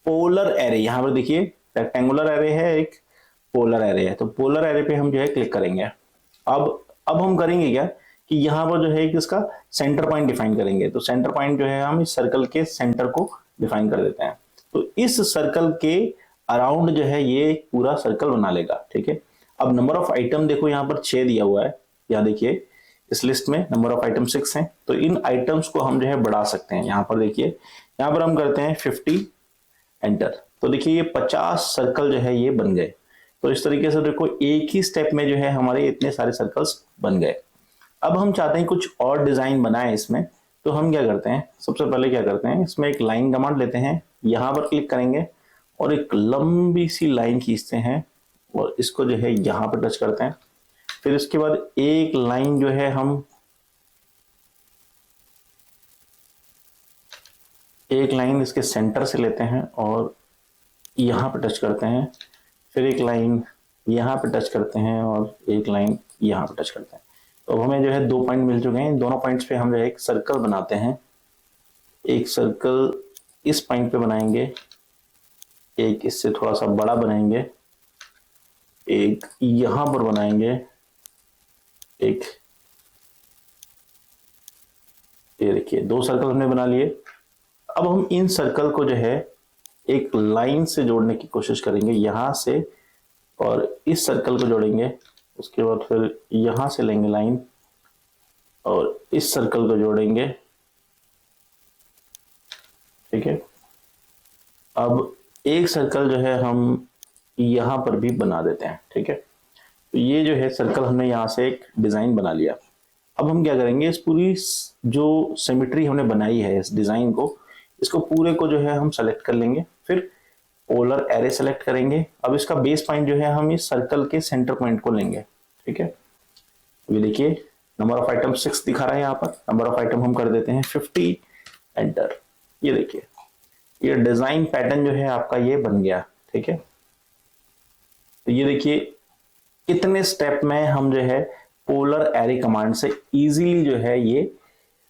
पोलर एरे, यहाँ पर देखिए रेक्टेंगुलर एरे है, एक पोलर एरे है, तो पोलर एरे पे हम जो है क्लिक करेंगे। अब हम करेंगे क्या कि यहाँ पर जो है एक इसका सेंटर पॉइंट डिफाइन करेंगे। तो सेंटर पॉइंट जो है हम इस सर्कल के सेंटर को डिफाइन कर देते हैं। तो इस सर्कल के अराउंड जो है ये पूरा सर्कल बना लेगा, ठीक है। अब नंबर ऑफ आइटम देखो यहाँ पर 6 दिया हुआ है, यहाँ देखिए इस लिस्ट में नंबर ऑफ आइटम 6 हैं। तो इन आइटम्स को हम जो है बढ़ा सकते हैं। यहाँ पर देखिए, यहाँ पर हम करते हैं 50, एंटर। तो देखिए ये 50 सर्कल जो है ये बन गए। तो इस तरीके से देखो एक ही स्टेप में जो है हमारे इतने सारे सर्कल्स बन गए। अब हम चाहते हैं कुछ और डिजाइन बनाए इसमें, तो हम क्या करते हैं, सबसे पहले क्या करते हैं, इसमें एक लाइन कमांड लेते हैं, यहां पर क्लिक करेंगे और एक लंबी सी लाइन खींचते हैं और इसको जो है यहां पर टच करते हैं। फिर इसके बाद एक लाइन जो है हम एक लाइन इसके सेंटर से लेते हैं और यहां पर टच करते हैं। फिर एक लाइन यहाँ पे टच करते हैं और एक लाइन यहाँ पे टच करते हैं। तो अब हमें जो है 2 पॉइंट मिल चुके हैं। दोनों पॉइंट्स पे हम जो है एक सर्कल बनाते हैं। एक सर्कल इस पॉइंट पे बनाएंगे, एक इससे थोड़ा सा बड़ा बनाएंगे, एक यहां पर बनाएंगे, एक ये देखिए 2 सर्कल हमने बना लिए। अब हम इन सर्कल को जो है एक लाइन से जोड़ने की कोशिश करेंगे यहां से, और इस सर्कल को जोड़ेंगे। उसके बाद फिर यहां से लेंगे लाइन और इस सर्कल को जोड़ेंगे, ठीक है। अब एक सर्कल जो है हम यहां पर भी बना देते हैं, ठीक है। तो ये जो है सर्कल हमने यहां से एक डिजाइन बना लिया। अब हम क्या करेंगे, इस पूरी जो सिमेट्री हमने बनाई है इस डिजाइन को, इसको पूरे को जो है हम सेलेक्ट कर लेंगे। फिर पोलर एरे सेलेक्ट करेंगे। अब इसका बेस पॉइंट जो है हम इस सर्कल के सेंटर पॉइंट को लेंगे, ठीक है। ये देखिए नंबर ऑफ आइटम 6 दिखा रहा है, यहाँ पर नंबर ऑफ आइटम हम कर देते हैं 50, एंटर। ये देखिए ये डिजाइन पैटर्न जो है आपका ये बन गया, ठीक है। तो ये देखिए कितने स्टेप में हम जो है पोलर एरे कमांड से इजीली जो है ये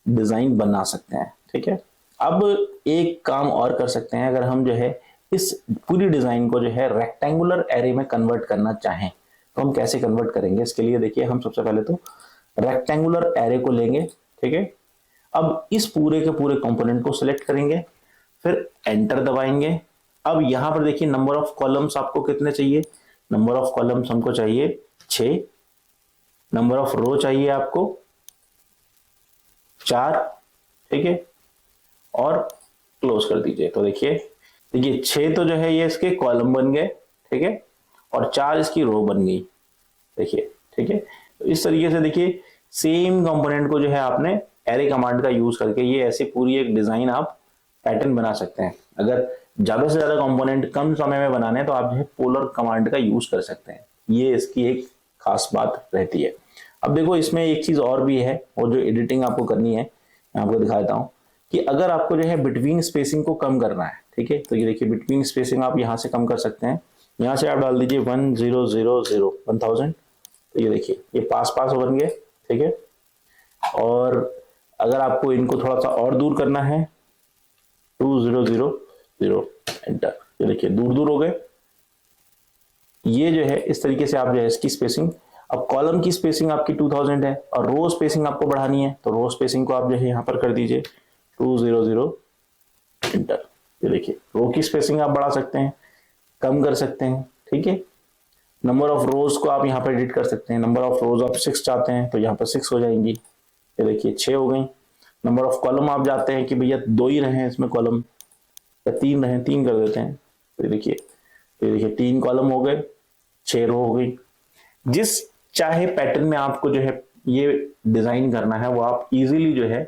डिजाइन बना सकते हैं, ठीक है। अब एक काम और कर सकते हैं, अगर हम जो है इस पूरी डिजाइन को जो है रेक्टेंगुलर एरे में कन्वर्ट करना चाहें तो हम कैसे कन्वर्ट करेंगे। इसके लिए देखिए हम सबसे पहले तो रेक्टेंगुलर एरे को लेंगे, ठीक है। अब इस पूरे के पूरे कंपोनेंट को सिलेक्ट करेंगे, फिर एंटर दबाएंगे। अब यहां पर देखिए नंबर ऑफ कॉलम्स आपको कितने चाहिए, नंबर ऑफ कॉलम्स हमको चाहिए 6, नंबर ऑफ रो चाहिए आपको 4, ठीक है, और क्लोज कर दीजिए। तो देखिए 6 तो जो है ये इसके कॉलम बन गए, ठीक है, और 4 इसकी रो बन गई, देखिए, ठीक है। तो इस तरीके से देखिए सेम कंपोनेंट को जो है आपने एरे कमांड का यूज करके ये ऐसी पूरी एक डिजाइन आप पैटर्न बना सकते हैं। अगर ज्यादा से ज्यादा कंपोनेंट कम समय में बनाने हैं तो आप जो है पोलर कमांड का यूज कर सकते हैं। ये इसकी एक खास बात रहती है। अब देखो इसमें एक चीज और भी है, और जो एडिटिंग आपको करनी है मैं आपको दिखा देता हूं कि अगर आपको जो है बिटवीन स्पेसिंग को कम करना है, ठीक है, तो ये देखिए बिटवीन स्पेसिंग आप यहां से कम कर सकते हैं। यहां से आप डाल दीजिए 1000 तो ये देखिए ये पास पास बन गए, ठीक है। और अगर आपको इनको थोड़ा सा और दूर करना है 2000 एंटर, ये देखिए दूर दूर हो गए। ये जो है इस तरीके से आप जो है इसकी स्पेसिंग, अब कॉलम की स्पेसिंग आपकी 2000 है और रो स्पेसिंग आपको बढ़ानी है, तो रो स्पेसिंग को आप जो है यहां पर कर दीजिए 200 एंटर। ये देखिए रो की स्पेसिंग आप बढ़ा सकते हैं, कम कर सकते हैं, ठीक है। नंबर ऑफ रोज को आप यहाँ पर एडिट कर सकते हैं। नंबर ऑफ रोज आप 6 चाहते हैं तो यहाँ पर 6 हो जाएंगी, ये देखिए 6 हो गई। नंबर ऑफ कॉलम आप जाते हैं कि भैया 2 ही रहे इसमें कॉलम, या 3 रहे, 3 कर देते हैं, तो ये देखिए 3 कॉलम हो गए, 6 रो हो गई। जिस चाहे पैटर्न में आपको जो है ये डिजाइन करना है वो आप इजीली जो है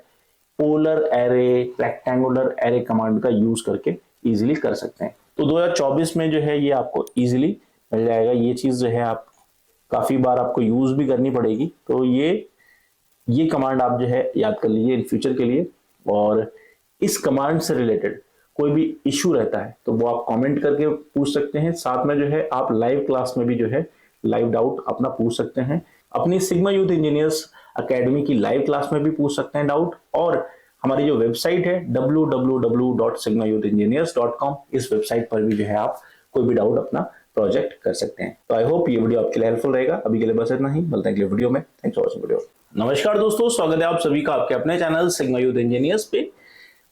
polar array, rectangular array command का यूज करके इजीली कर सकते हैं। तो 2024 में जो है ये आपको इजीली मिल जाएगा। ये चीज जो है आप काफी बार आपको यूज भी करनी पड़ेगी, तो ये कमांड आप जो है याद कर लीजिए इन फ्यूचर के लिए। और इस कमांड से रिलेटेड कोई भी इश्यू रहता है तो वो आप कमेंट करके पूछ सकते हैं। साथ में जो है आप लाइव क्लास में भी जो है लाइव डाउट अपना पूछ सकते हैं। अपनी सिग्मा यूथ इंजीनियर्स अकेडमी की लाइव क्लास में भी पूछ सकते हैं डाउट। और हमारी जो वेबसाइट है www.sigmayoutengineers.com, इस वेबसाइट पर भी जो है आप कोई भी डाउट अपना प्रोजेक्ट कर सकते हैं। तो आई होप ये वीडियो आपके लिए हेल्पफुल रहेगा। अभी के लिए बस इतना ही, मिलते हैं अगले वीडियो में। Thanks for watching video. नमस्कार दोस्तों, स्वागत है आप सभी का आपके अपने चैनल सिग्मा यूथ इंजीनियर्स पे।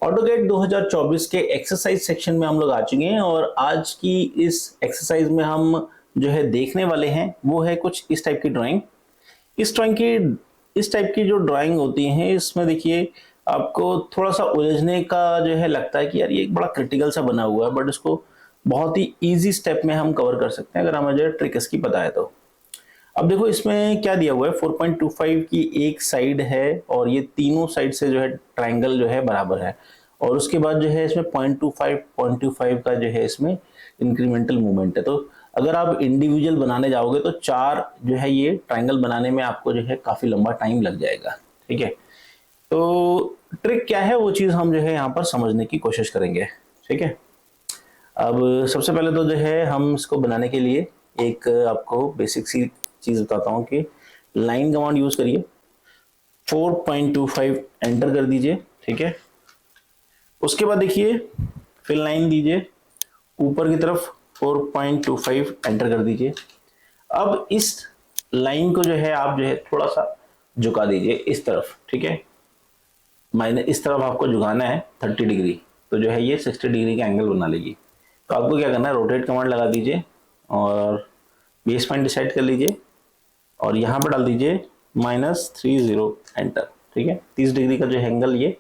ऑटोकैड 2024 के एक्सरसाइज सेक्शन में हम लोग आ चुके हैं और आज की इस एक्सरसाइज में हम जो है देखने वाले हैं वो है कुछ इस टाइप की ड्राइंग। इस टाइप की जो ड्राइंग होती है इसमें देखिए आपको थोड़ा सा उलझने का जो है लगता है कि यार ये एक बड़ा क्रिटिकल सा बना हुआ है, बट इसको बहुत ही इजी स्टेप में हम कवर कर सकते हैं अगर हमें जो है ट्रिक इसकी पता है तो। अब देखो इसमें क्या दिया हुआ है, 4.25 की एक साइड है और ये तीनों साइड से जो है ट्राइंगल जो है बराबर है, और उसके बाद जो है इसमें 0.25 का जो है इसमें इंक्रीमेंटल मूवमेंट है। तो अगर आप इंडिविजुअल बनाने जाओगे तो चार जो है ये ट्राइंगल बनाने में आपको जो है काफी लंबा टाइम लग जाएगा। ठीक है, तो ट्रिक क्या है वो चीज हम जो है यहाँ पर समझने की कोशिश करेंगे। ठीक है, अब सबसे पहले तो जो है हम इसको बनाने के लिए एक आपको बेसिक सी चीज बताता हूँ कि लाइन कमांड यूज करिए। 4.25 एंटर कर दीजिए। ठीक है, उसके बाद देखिए फिर लाइन दीजिए ऊपर की तरफ, 4.25 एंटर कर दीजिए। अब इस लाइन को जो है आप जो है थोड़ा सा झुका दीजिए इस तरफ। ठीक है, माइनस इस तरफ आपको झुकाना है 30 डिग्री, तो जो है ये 60 डिग्री का एंगल बना लेगी। तो आपको क्या करना है, रोटेट कमांड लगा दीजिए और बेस पॉइंट डिसाइड कर लीजिए और यहाँ पर डाल दीजिए -30 एंटर। ठीक है, 30 डिग्री का जो एंगल ये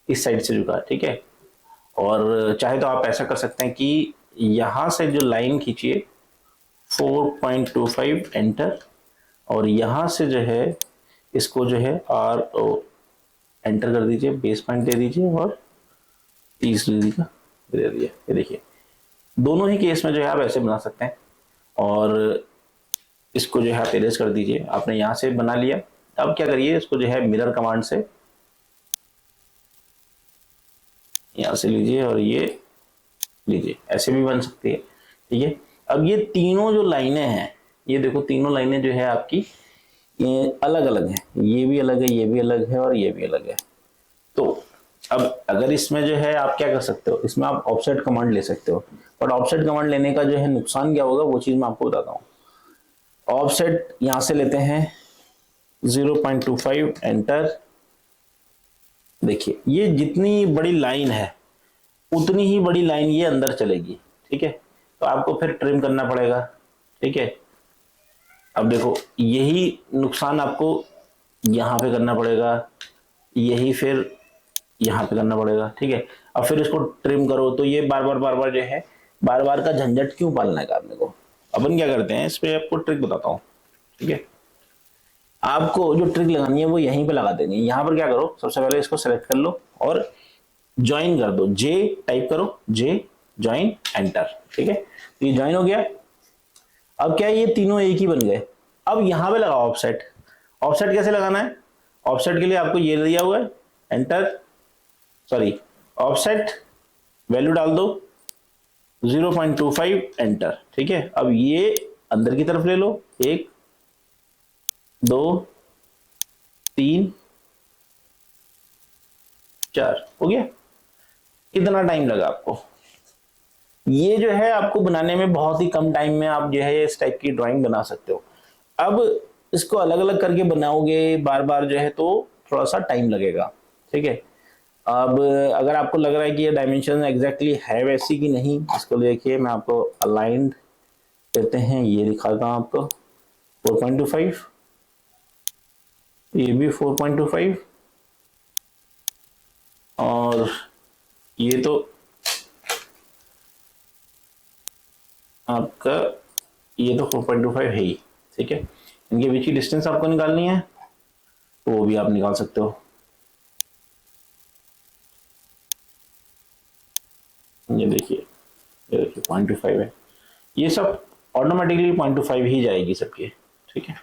इस साइड से झुका। ठीक है, और चाहे तो आप ऐसा कर सकते हैं कि यहाँ से जो लाइन खींचिए 4.25 एंटर, और यहाँ से जो है इसको जो है RO एंटर कर दीजिए, बेस पॉइंट दे दीजिए और 30 डिग्री का दे दीजिए। ये देखिए दोनों ही केस में जो है आप ऐसे बना सकते हैं, और इसको जो है आप इरेज कर दीजिए। आपने यहाँ से बना लिया, अब क्या करिए इसको जो है मिरर कमांड से यहाँ से लीजिए और ये लीजिए, ऐसे भी बन सकती है। ठीक है, अब ये तीनों जो लाइनें हैं, ये देखो तीनों लाइनें जो है आपकी ये अलग अलग हैं, ये भी अलग है, ये भी अलग है और ये भी अलग है। तो अब अगर इसमें जो है आप क्या कर सकते हो, इसमें आप ऑफसेट कमांड ले सकते हो, बट ऑफसेट कमांड लेने का जो है नुकसान क्या होगा वो चीज मैं आपको बताता हूँ। ऑफसेट यहां से लेते हैं 0.25 एंटर। देखिए ये जितनी बड़ी लाइन है उतनी ही बड़ी लाइन ये अंदर चलेगी। ठीक है, तो आपको फिर ट्रिम करना पड़ेगा। ठीक है, अब देखो यही नुकसान आपको यहाँ पे करना पड़ेगा, यही फिर यहाँ पे करना पड़ेगा। ठीक है, अब फिर इसको ट्रिम करो तो ये बार बार जो है बार बार का झंझट क्यों पालना है आपने को। अपन क्या करते हैं, इस पे आपको ट्रिक बताता हूँ। ठीक है, आपको जो ट्रिक लगानी है वो यहीं पे लगा देनी है। यहाँ पर क्या करो, सबसे पहले इसको सेलेक्ट कर लो और ज्वाइन कर दो, जे टाइप करो, जे ज्वाइन एंटर। ठीक है, तो ये ज्वाइन हो गया। अब क्या है, ये तीनों एक ही बन गए। अब यहाँ पे लगाओ ऑफसेट। ऑफसेट कैसे लगाना है, ऑफसेट के लिए आपको ये दिया हुआ है, एंटर, सॉरी ऑफसेट वैल्यू डाल दो 0.25 एंटर। ठीक है, अब ये अंदर की तरफ ले लो, 1 2 3 4 हो गया। कितना टाइम लगा आपको, ये जो है आपको बनाने में बहुत ही कम टाइम में आप जो है इस टाइप की ड्राइंग बना सकते हो। अब इसको अलग अलग करके बनाओगे बार बार जो है तो थोड़ा सा टाइम लगेगा। ठीक है, अब अगर आपको लग रहा है कि ये डायमेंशन एग्जैक्टली है वैसी कि नहीं, इसको देखिए मैं आपको अलाइंड देते हैं, ये दिखाता हूँ आपको 4.25, ये भी 4.25 और ये तो आपका ये तो 4.25 है ही। ठीक है, इनके बीच की डिस्टेंस आपको निकालनी है तो वो भी आप निकाल सकते हो। ये देखिए 0.25 है, ये सब ऑटोमेटिकली 0.25 ही जाएगी सबकी। ठीक है,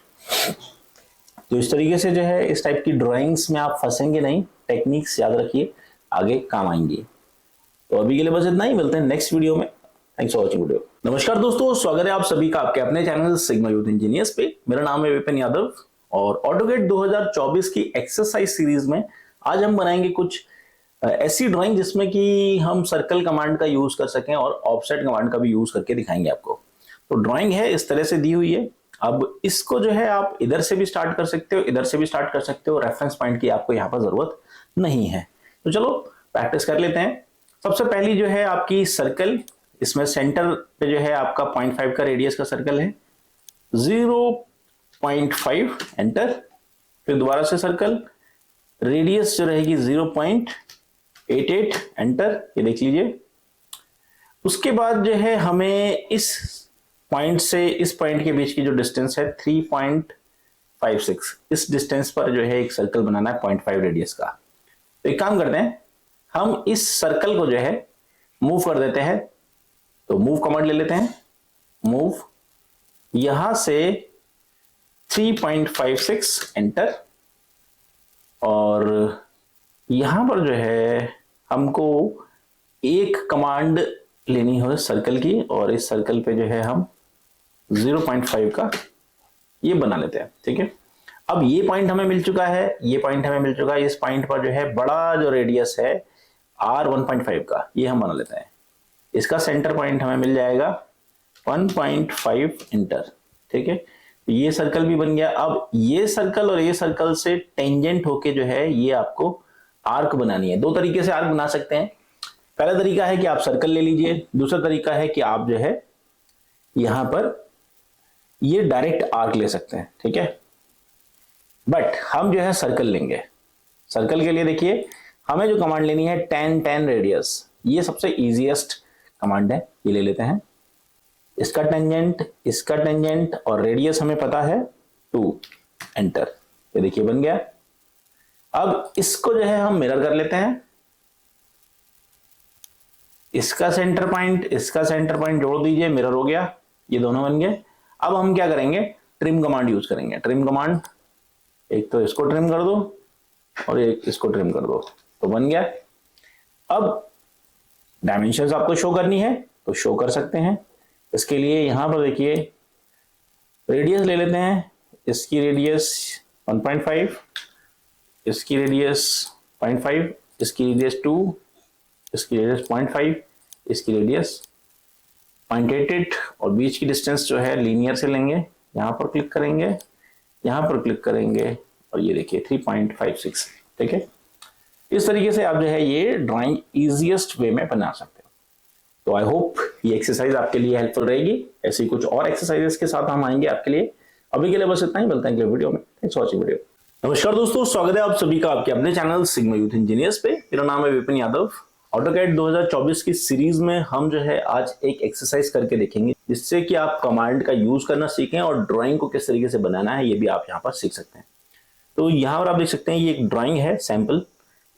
तो इस तरीके से जो है इस टाइप की ड्राइंग्स में आप फंसेंगे नहीं, टेक्निक्स याद रखिए, आगे काम आएंगी। तो अभी के लिए बस इतना ही, मिलते हैं नेक्स्ट वीडियो में। Thanks for watching video. नमस्कार दोस्तों, स्वागत है आप सभी का आपके अपने चैनल सिग्मा यूथ इंजीनियर्स पे। मेरा नाम है विपिन यादव और ऑटोकैड 2024 की एक्सरसाइज सीरीज में आज हम बनाएंगे कुछ ऐसी ड्राइंग जिसमें कि हम सर्कल कमांड का यूज कर सकें और ऑफसेट कमांड का भी यूज करके दिखाएंगे आपको। तो ड्राइंग है इस तरह से दी हुई है। अब इसको जो है आप इधर से भी स्टार्ट कर सकते हो, इधर से भी स्टार्ट कर सकते हो, रेफरेंस पॉइंट की आपको यहाँ पर जरूरत नहीं है। तो चलो प्रैक्टिस कर लेते हैं। सबसे पहली जो है आपकी सर्कल, इसमें सेंटर पे जो है आपका 0.5 का रेडियस का सर्कल है, 0.5 एंटर। फिर दोबारा से सर्कल, रेडियस जो रहेगी 0.88 एंटर, ये देख लीजिए। उसके बाद जो है हमें इस पॉइंट से इस पॉइंट के बीच की जो डिस्टेंस है 3.56, इस डिस्टेंस पर जो है एक सर्कल बनाना है 0.5 रेडियस का। तो एक काम करते हैं, हम इस सर्कल को जो है मूव कर देते हैं। तो मूव कमांड ले लेते हैं, मूव, यहां से 3.56 एंटर। और यहां पर जो है हमको एक कमांड लेनी है सर्कल की, और इस सर्कल पे जो है हम 0.5 का ये बना लेते हैं। ठीक है, अब ये पॉइंट हमें मिल चुका है, ये पॉइंट हमें मिल चुका है। इस पॉइंट पर जो है बड़ा जो रेडियस है R 1.5 का, ये हम बना लेते हैं। इसका सेंटर पॉइंट हमें मिल जाएगा 1.5 इंटर। ठीक है, तो ये सर्कल भी बन गया। अब ये सर्कल और ये सर्कल से टेंजेंट होके जो है ये आपको आर्क बनानी है। दो तरीके से आर्क बना सकते हैं। पहला तरीका है कि आप सर्कल ले लीजिए, दूसरा तरीका है कि आप जो है यहां पर ये डायरेक्ट आर्क ले सकते हैं। ठीक है, बट हम जो है सर्कल लेंगे। सर्कल के लिए देखिए हमें जो कमांड लेनी है 10 रेडियस, ये सबसे इजीएस्ट कमांड है, ये ले लेते हैं। इसका टेंजेंट और रेडियस हमें पता है 2 एंटर। ये देखिए बन गया। अब इसको जो है हम मिरर कर लेते हैं। इसका सेंटर पॉइंट जोड़ दीजिए, मिरर हो गया, ये दोनों बन गए। अब हम क्या करेंगे, ट्रिम कमांड यूज करेंगे। ट्रिम कमांड, एक तो इसको ट्रिम कर दो और एक इसको ट्रिम कर दो, तो बन गया। अब डायमेंशंस आपको शो करनी है तो शो कर सकते हैं। इसके लिए यहां पर देखिए रेडियस ले लेते हैं। इसकी रेडियस 1.5, इसकी रेडियस 0.5, इसकी रेडियस 2, इसकी रेडियस 0.5, इसकी रेडियस 0.88, और बीच की डिस्टेंस जो है लीनियर से लेंगे। यहां पर क्लिक करेंगे, यहां पर क्लिक करेंगे, और ये देखिए 3.56। ठीक है, इस तरीके से आप जो है ये ड्राइंग इजीएस्ट वे में बना सकते हो। तो आई होप ये एक्सरसाइज आपके लिए हेल्पफुल रहेगी। ऐसी कुछ और एक्सरसाइजेस के साथ हम आएंगे आपके लिए। अभी के लिए बस इतना ही, मिलते हैं अगले वीडियो में। Thanks for watching video. नमस्कार दोस्तों, स्वागत है आप सभी का आपके अपने चैनल सिग्मा यूथ इंजीनियर्स पे। मेरा नाम है विपिन यादव। ऑटोकैड 2024 की सीरीज में हम जो है आज एक एक्सरसाइज करके देखेंगे, जिससे कि आप कमांड का यूज करना सीखें और ड्राइंग को किस तरीके से बनाना है ये भी आप यहाँ पर सीख सकते हैं। तो यहाँ पर आप देख सकते हैं ये एक ड्राइंग है, सैंपल।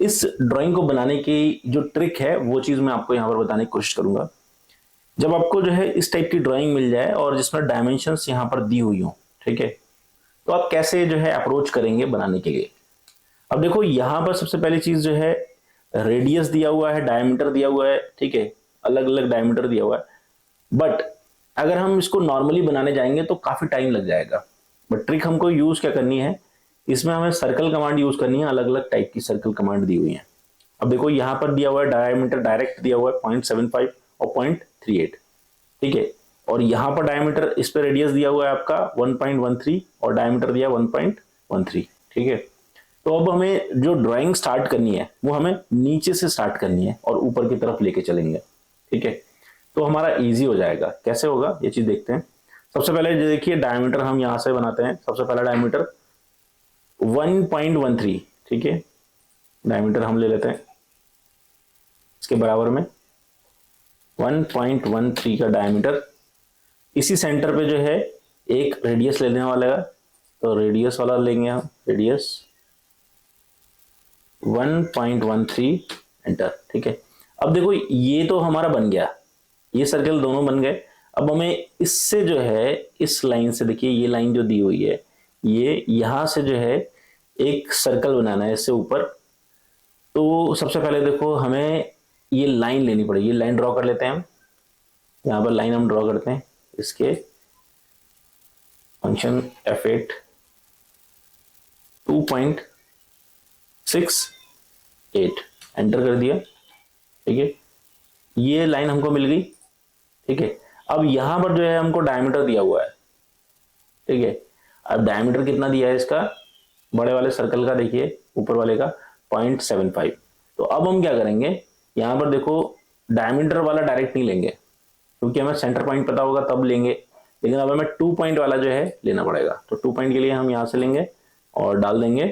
इस ड्राइंग को बनाने की जो ट्रिक है वो चीज मैं आपको यहाँ पर बताने की कोशिश करूंगा। जब आपको जो है इस टाइप की ड्राइंग मिल जाए और जिसमें डायमेंशंस यहाँ पर दी हुई हो, ठीक है, तो आप कैसे जो है अप्रोच करेंगे बनाने के लिए। अब देखो यहाँ पर सबसे पहली चीज जो है रेडियस दिया हुआ है, डायमीटर दिया हुआ है, ठीक है, अलग अलग डायमीटर दिया हुआ है। बट अगर हम इसको नॉर्मली बनाने जाएंगे तो काफी टाइम लग जाएगा। बट ट्रिक हमको यूज क्या करनी है, इसमें हमें सर्कल कमांड यूज करनी है। अलग अलग टाइप की सर्कल कमांड दी हुई है। अब देखो यहाँ पर दिया हुआ है डायमीटर डायरेक्ट दिया हुआ है 0.75 और 0.38, ठीक है, और यहाँ पर डायमीटर, इस पर रेडियस दिया हुआ है आपका 1.13 और डायमीटर दिया 1.13, ठीक है। तो अब हमें जो ड्राइंग स्टार्ट करनी है वो हमें नीचे से स्टार्ट करनी है और ऊपर की तरफ लेके चलेंगे, ठीक है। तो हमारा इजी हो जाएगा। कैसे होगा ये चीज देखते हैं। सबसे पहले देखिए डायमीटर हम यहाँ से बनाते हैं। सबसे पहला डायमीटर 1.13, ठीक है, डायमीटर हम ले लेते हैं इसके बराबर में 1.13 का डायमीटर। इसी सेंटर पे जो है एक रेडियस लेने वाला है, तो रेडियस वाला लेंगे हम, रेडियस 1.13 एंटर, ठीक है। अब देखो ये तो हमारा बन गया, ये सर्कल दोनों बन गए। अब हमें इससे जो है इस लाइन से, देखिए ये लाइन जो दी हुई है, ये यहां से जो है एक सर्कल बनाना है इससे ऊपर। तो सबसे पहले देखो हमें ये लाइन लेनी पड़ेगी। ये लाइन ड्रॉ कर लेते हैं हम। यहाँ पर लाइन हम ड्रॉ करते हैं, इसके फंक्शन f8 2.68 एंटर कर दिया, ठीक है। ये लाइन हमको मिल गई, ठीक है। अब यहां पर जो है हमको डायमीटर दिया हुआ है, ठीक है। अब डायमीटर कितना दिया है इसका, बड़े वाले सर्कल का देखिए ऊपर वाले का 0.75। तो अब हम क्या करेंगे, यहां पर देखो डायमीटर वाला डायरेक्ट नहीं लेंगे क्योंकि हमें सेंटर पॉइंट पता होगा तब लेंगे, लेकिन अब हमें 2 पॉइंट वाला जो है लेना पड़ेगा। तो 2 पॉइंट के लिए हम यहां से लेंगे और डाल देंगे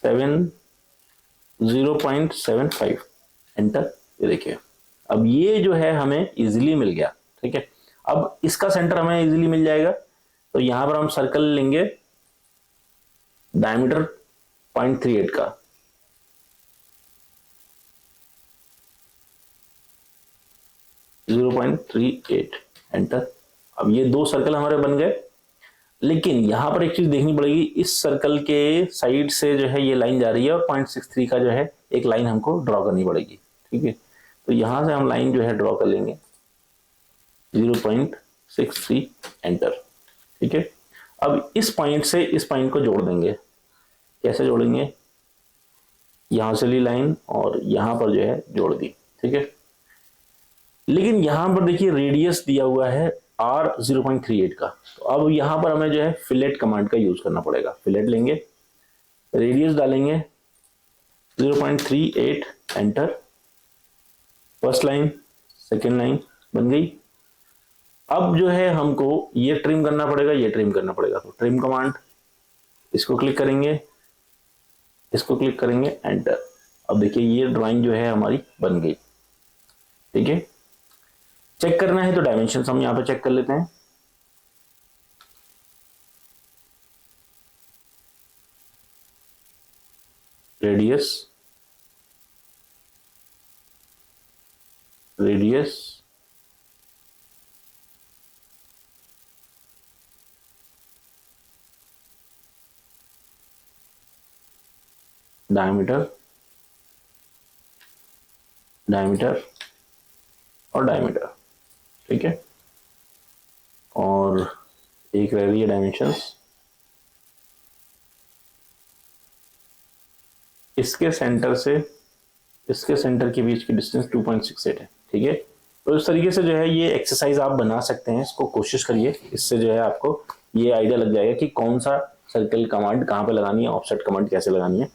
0.75 एंटर। ये देखिए अब ये जो है हमें इजीली मिल गया, ठीक है। अब इसका सेंटर हमें इजीली मिल जाएगा, तो यहां पर हम सर्कल लेंगे डायमीटर 0.38 का, एंटर। अब ये दो सर्कल हमारे बन गए, लेकिन यहां पर एक चीज देखनी पड़ेगी, इस सर्कल के साइड से जो है ये लाइन जा रही है और 0.63 का जो है एक लाइन हमको ड्रॉ करनी पड़ेगी, ठीक है। तो यहां से हम लाइन जो है ड्रॉ कर लेंगे 0.63 एंटर, ठीक है। अब इस पॉइंट से इस पॉइंट को जोड़ देंगे। कैसे जोड़ेंगे, यहां से ली लाइन और यहां पर जो है जोड़ दी, ठीक है। लेकिन यहां पर देखिए रेडियस दिया हुआ है r 0.38 का, तो अब यहां पर हमें जो है फिलेट कमांड का यूज करना पड़ेगा। फिलेट लेंगे, रेडियस डालेंगे 0.38 enter. First line second line बन गई। अब जो है हमको ये ट्रिम करना पड़ेगा, ये ट्रिम करना पड़ेगा। तो ट्रिम कमांड, इसको क्लिक करेंगे, इसको क्लिक करेंगे, एंटर। अब देखिए ये ड्राइंग जो है हमारी बन गई, ठीक है। चेक करना है तो डायमेंशन हम यहां पे चेक कर लेते हैं। रेडियस, रेडियस, डायमीटर, डायमीटर और डायमीटर, ठीक है। और एक रह रही है डायमेंशंस, इसके सेंटर से इसके सेंटर के बीच की डिस्टेंस 2.68 है, ठीक है। तो इस तरीके से जो है ये एक्सरसाइज आप बना सकते हैं, इसको कोशिश करिए, इससे जो है आपको ये आइडिया लग जाएगा कि कौन सा सर्कल कमांड कहाँ पे लगानी है, ऑफसेट कमांड कैसे लगानी है।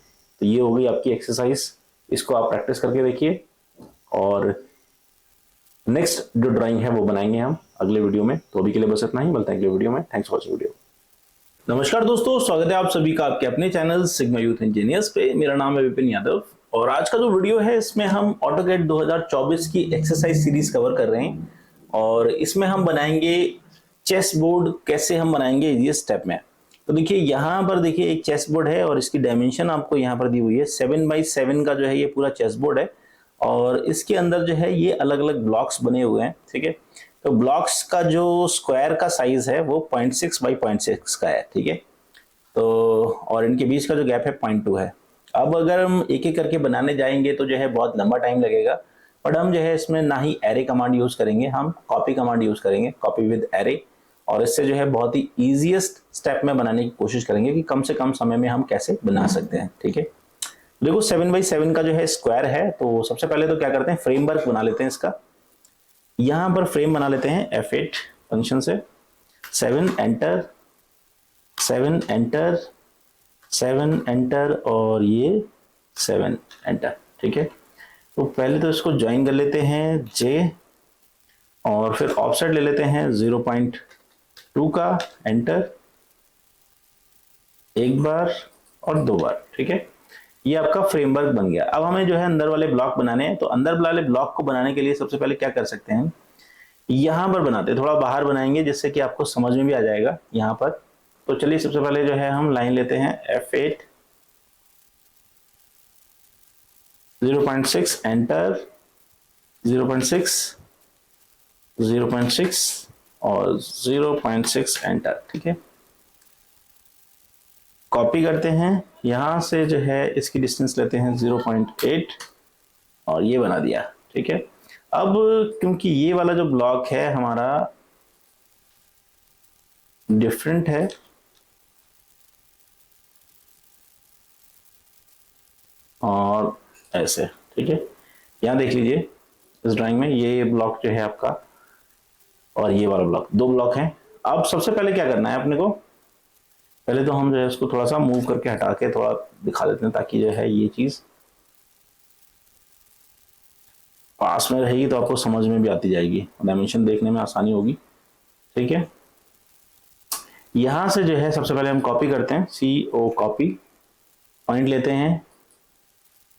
तो ये हो गई आपकी एक्सरसाइज, इसको आप प्रैक्टिस करके देखिए और नेक्स्ट जो ड्राइंग है वो बनाएंगे हम अगले वीडियो में। तो अभी के लिए बस इतना ही, मिलते हैं अगले वीडियो में। Thanks for watching video. नमस्कार दोस्तों, स्वागत है आप सभी का आपके अपने चैनल सिग्मा यूथ इंजीनियर्स पे। मेरा नाम है विपिन यादव और आज का जो वीडियो है इसमें हम ऑटोकैड 2024 की एक्सरसाइज सीरीज कवर कर रहे हैं और इसमें हम बनाएंगे चेस बोर्ड। कैसे हम बनाएंगे ये स्टेप में। तो देखिए यहाँ पर देखिए एक चेस बोर्ड है और इसकी डायमेंशन आपको यहाँ पर दी हुई है 7x7 का जो है ये पूरा चेस बोर्ड है और इसके अंदर जो है ये अलग अलग ब्लॉक्स बने हुए हैं, ठीक है। तो ब्लॉक्स का जो स्क्वायर का साइज है वो 0.6 बाई 0.6 का है, ठीक है। तो और इनके बीच का जो गैप है 0.2 है। अब अगर हम एक एक करके बनाने जाएंगे तो जो है बहुत लंबा टाइम लगेगा, बट हम जो है इसमें ना ही एरे कमांड यूज करेंगे, हम कॉपी कमांड यूज करेंगे, कॉपी विद एरे। और इससे जो है बहुत ही ईजिएस्ट स्टेप में बनाने की कोशिश करेंगे कि कम से कम समय में हम कैसे बना सकते हैं, ठीक है। देखो 7x7 का जो है स्क्वायर है, तो सबसे पहले तो क्या करते हैं फ्रेमवर्क बना लेते हैं इसका। यहां पर फ्रेम बना लेते हैं F8 फंक्शन से, 7 एंटर, 7 एंटर, 7 एंटर और ये 7 एंटर, ठीक है। तो पहले तो इसको ज्वाइन कर लेते हैं J और फिर ऑफसेट ले लेते हैं 0.2 का, एंटर एक बार और दो बार, ठीक है। ये आपका फ्रेमवर्क बन गया। अब हमें जो है अंदर वाले ब्लॉक बनाने हैं, तो अंदर वाले ब्लॉक को बनाने के लिए सबसे पहले क्या कर सकते हैं, यहां पर बनाते हैं, थोड़ा बाहर बनाएंगे जिससे कि आपको समझ में भी आ जाएगा यहां पर। तो चलिए सबसे पहले जो है हम लाइन लेते हैं F8, 0.6 एंटर, 0.6, 0.6 और 0.6 एंटर, ठीक है। कॉपी करते हैं, यहां से जो है इसकी डिस्टेंस लेते हैं 0.8 और ये बना दिया, ठीक है। अब क्योंकि ये वाला जो ब्लॉक है हमारा डिफरेंट है, और ऐसे, ठीक है। यहां देख लीजिए इस ड्राइंग में ये ब्लॉक जो है आपका और ये वाला ब्लॉक, दो ब्लॉक हैं। अब सबसे पहले क्या करना है अपने को, पहले तो हम जो है इसको थोड़ा सा मूव करके हटा के थोड़ा दिखा देते हैं, ताकि जो है ये चीज पास में रहेगी तो आपको समझ में भी आती जाएगी, डायमेंशन देखने में आसानी होगी। ठीक है, यहां से जो है सबसे पहले हम कॉपी करते हैं, CO कॉपी, पॉइंट लेते हैं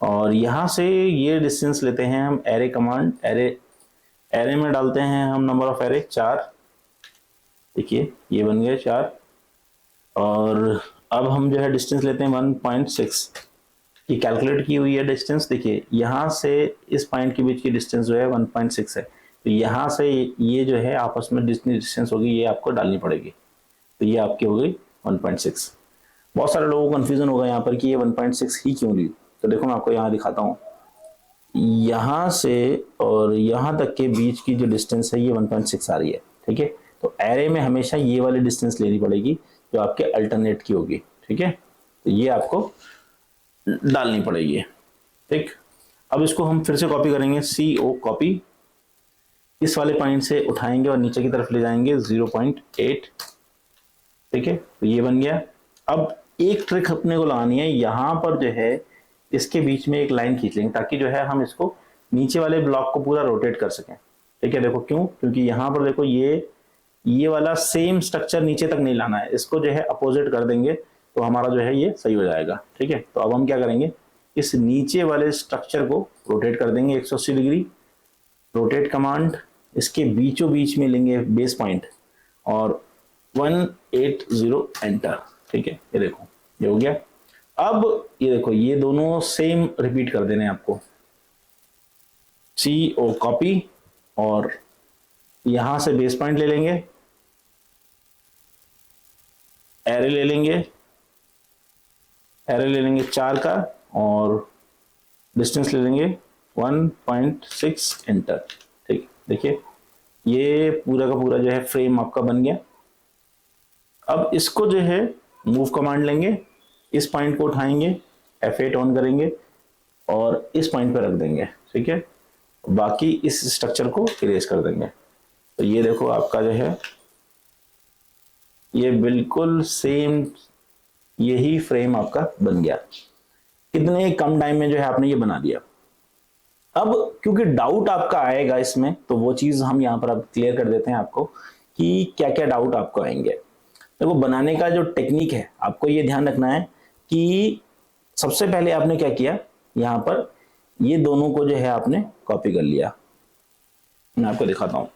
और यहां से ये डिस्टेंस लेते हैं हम एरे कमांड, एरे में डालते हैं हम नंबर ऑफ एरे 4। देखिए ये बन गए 4। और अब हम जो है डिस्टेंस लेते हैं 1.6, ये कैलकुलेट की हुई है डिस्टेंस। देखिए यहाँ से इस पॉइंट के बीच की डिस्टेंस जो है 1.6 है, तो यहाँ से ये जो है आपस में जितनी डिस्टेंस होगी ये आपको डालनी पड़ेगी, तो ये आपकी हो गई 1.6। बहुत सारे लोगों को कंफ्यूजन होगा यहाँ पर कि ये 1.6 ही क्यों ली, तो देखो मैं आपको यहाँ दिखाता हूँ। यहाँ से और यहाँ तक के बीच की जो डिस्टेंस है ये 1.6 आ रही है। ठीक है, तो एरे में हमेशा ये वाली डिस्टेंस लेनी पड़ेगी जो आपके अल्टरनेट की होगी। ठीक है, तो ये आपको डालनी पड़ेगी। ठीक, अब इसको हम फिर से कॉपी करेंगे, CO कॉपी, इस वाले पॉइंट से उठाएंगे और नीचे की तरफ ले जाएंगे 0.8। ठीक है, तो ये बन गया। अब एक ट्रिक अपने को लगानी है, यहाँ पर जो है इसके बीच में एक लाइन खींच लेंगे ताकि जो है हम इसको नीचे वाले ब्लॉक को पूरा रोटेट कर सकें। ठीक है, देखो क्यों, क्योंकि यहाँ पर देखो ये वाला सेम स्ट्रक्चर नीचे तक नहीं लाना है, इसको जो है अपोजिट कर देंगे तो हमारा जो है ये सही हो जाएगा। ठीक है, तो अब हम क्या करेंगे, इस नीचे वाले स्ट्रक्चर को रोटेट कर देंगे 180 डिग्री, रोटेट कमांड, इसके बीचों बीच में लेंगे बेस पॉइंट और 180 एंटर। ठीक है, ये देखो ये हो गया। अब ये देखो ये दोनों सेम रिपीट कर देने आपको, CO कॉपी और यहां से बेस पॉइंट ले लेंगे, एरे ले लेंगे, 4 का और डिस्टेंस ले लेंगे 1.6 एंटर। ठीक, देखिए ये पूरा का पूरा जो है फ्रेम आपका बन गया। अब इसको जो है मूव कमांड लेंगे, इस पॉइंट को उठाएंगे, F8 ऑन करेंगे और इस पॉइंट पर रख देंगे। ठीक है, बाकी इस स्ट्रक्चर को इरेज कर देंगे। तो ये देखो आपका जो है ये बिल्कुल सेम यही फ्रेम आपका बन गया। कितने कम टाइम में जो है आपने ये बना दिया। अब क्योंकि डाउट आपका आएगा इसमें, तो वो चीज हम यहाँ पर अब क्लियर कर देते हैं आपको कि क्या क्या डाउट आपको आएंगे। देखो बनाने का जो टेक्निक है आपको ये ध्यान रखना है कि सबसे पहले आपने क्या किया, यहाँ पर ये दोनों को जो है आपने कॉपी कर लिया। मैं आपको दिखाता हूँ,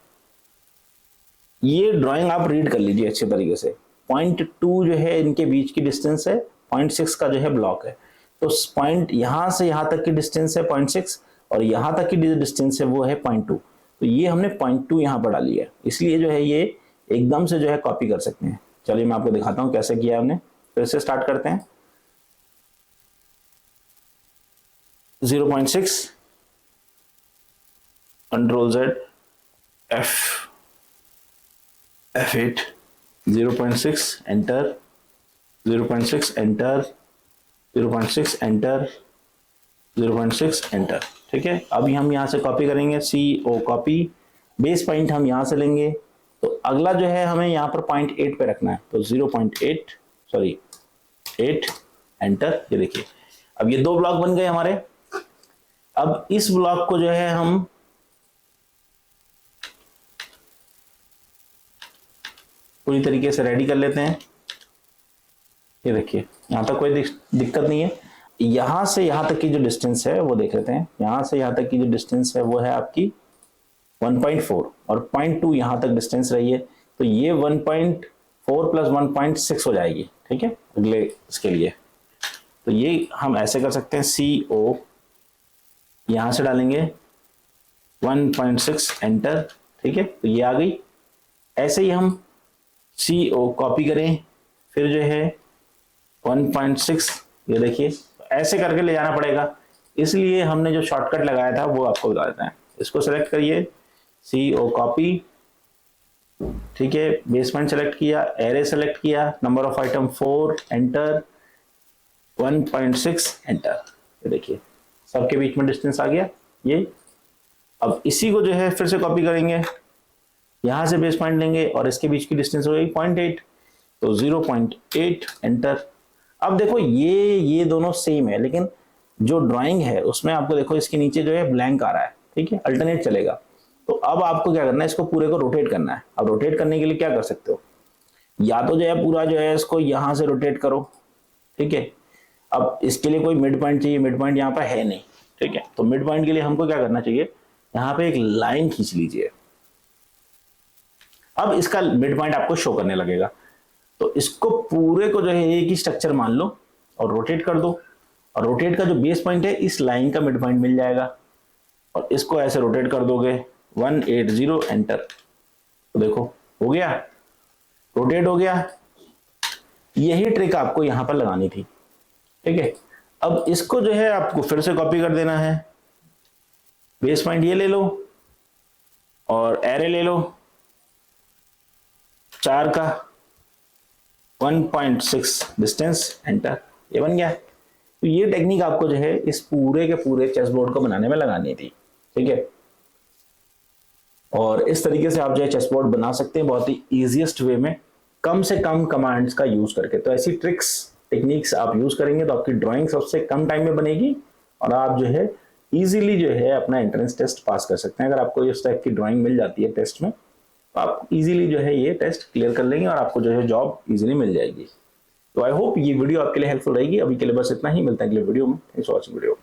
ये ड्राइंग आप रीड कर लीजिए अच्छे तरीके से। 0.2 जो है इनके बीच की डिस्टेंस है, 0.6 का जो है ब्लॉक है, तो पॉइंट यहां से यहां तक की डिस्टेंस है 0.6 और यहां तक की डिस्टेंस है वो है 0.2। तो ये हमने 0.2 यहां पर डाली है, इसलिए जो है ये एकदम से जो है कॉपी कर सकते हैं। चलिए मैं आपको दिखाता हूं कैसे किया हमने। फिर से स्टार्ट करते हैं, 0.6, Ctrl+Z, F8, 0.6 enter, 0.6 enter, 0.6 enter, 0.6 enter. ठीक है, अभी हम यहां से कॉपी करेंगे, CO कॉपी, बेस पॉइंट हम यहां से लेंगे। तो अगला जो है हमें यहां पर 0.8 पे रखना है, तो 8 एंटर। ये देखिए अब ये दो ब्लॉक बन गए हमारे। अब इस ब्लॉक को जो है हम पूरी तरीके से रेडी कर लेते हैं। ये देखिए यहां तक कोई दिक्कत नहीं है। यहां से यहां तक की जो डिस्टेंस है वो देख लेते हैं। यहां से यहां तक की जो डिस्टेंस है वो है आपकी 1.4 और 0.2 यहां तक डिस्टेंस रही है, तो ये 1.4 प्लस 1.6 हो जाएगी। ठीक है, अगले इसके लिए तो ये हम ऐसे कर सकते हैं, CO यहां से डालेंगे 1.6 एंटर। ठीक है, तो ये आ गई। ऐसे ही हम CO कॉपी करें, फिर जो है 1.6, ये देखिए ऐसे करके ले जाना पड़ेगा, इसलिए हमने जो शॉर्टकट लगाया था वो आपको बता देते हैं। इसको सेलेक्ट करिए, CO कॉपी, ठीक है, बेसमेंट सेलेक्ट किया, एरे सेलेक्ट किया, number of item 4 enter, 1.6 enter. ये देखिए सबके बीच में डिस्टेंस आ गया ये। अब इसी को जो है फिर से कॉपी करेंगे, यहां से बेस पॉइंट लेंगे और इसके बीच की डिस्टेंस हो गई 0.8, तो 0.8 एंटर। अब देखो ये दोनों सेम है, लेकिन जो ड्राइंग है उसमें आपको देखो इसके नीचे जो है ब्लैंक आ रहा है, ठीक है, अल्टरनेट चलेगा। तो अब आपको क्या करना है, इसको पूरे को रोटेट करना है। अब रोटेट करने के लिए क्या कर सकते हो, या तो जो है पूरा जो है इसको यहां से रोटेट करो, ठीक है। अब इसके लिए कोई मिड पॉइंट चाहिए, मिड पॉइंट यहाँ पर है नहीं, ठीक है। तो मिड पॉइंट के लिए हमको क्या करना चाहिए, यहाँ पे एक लाइन खींच लीजिए। अब इसका मिड पॉइंट आपको शो करने लगेगा, तो इसको पूरे को जो है एक ही स्ट्रक्चर मान लो और रोटेट कर दो, और रोटेट का जो बेस पॉइंट है इस लाइन का मिड पॉइंट मिल जाएगा, और इसको ऐसे रोटेट कर दोगे 180 एंटर। तो देखो हो गया, रोटेट हो गया। यही ट्रिक आपको यहां पर लगानी थी, ठीक है। अब इसको जो है आपको फिर से कॉपी कर देना है, बेस पॉइंट ये ले लो और एरे ले लो 4 का 1.6 डिस्टेंस एंटर, ये बन गया। तो ये टेक्निक आपको जो है इस पूरे के पूरे चेस बोर्ड को बनाने में लगानी थी, ठीक है। और इस तरीके से आप जो है चेस बोर्ड बना सकते हैं बहुत ही इजीएस्ट वे में, कम से कम कमांड्स का यूज करके। तो ऐसी ट्रिक्स टेक्निक्स आप यूज करेंगे तो आपकी ड्राइंग सबसे कम टाइम में बनेगी और आप जो है इजीली जो है अपना एंट्रेंस टेस्ट पास कर सकते हैं। अगर आपको इस टाइप की ड्राइंग मिल जाती है टेस्ट में तो आप इजीली जो है ये टेस्ट क्लियर कर लेंगे और आपको जो है जॉब इजीली मिल जाएगी। तो आई होप ये वीडियो आपके लिए हेल्पफुल रहेगी। अभी के लिए बस इतना ही, मिलता है अगले वीडियो में। Thanks for watching video.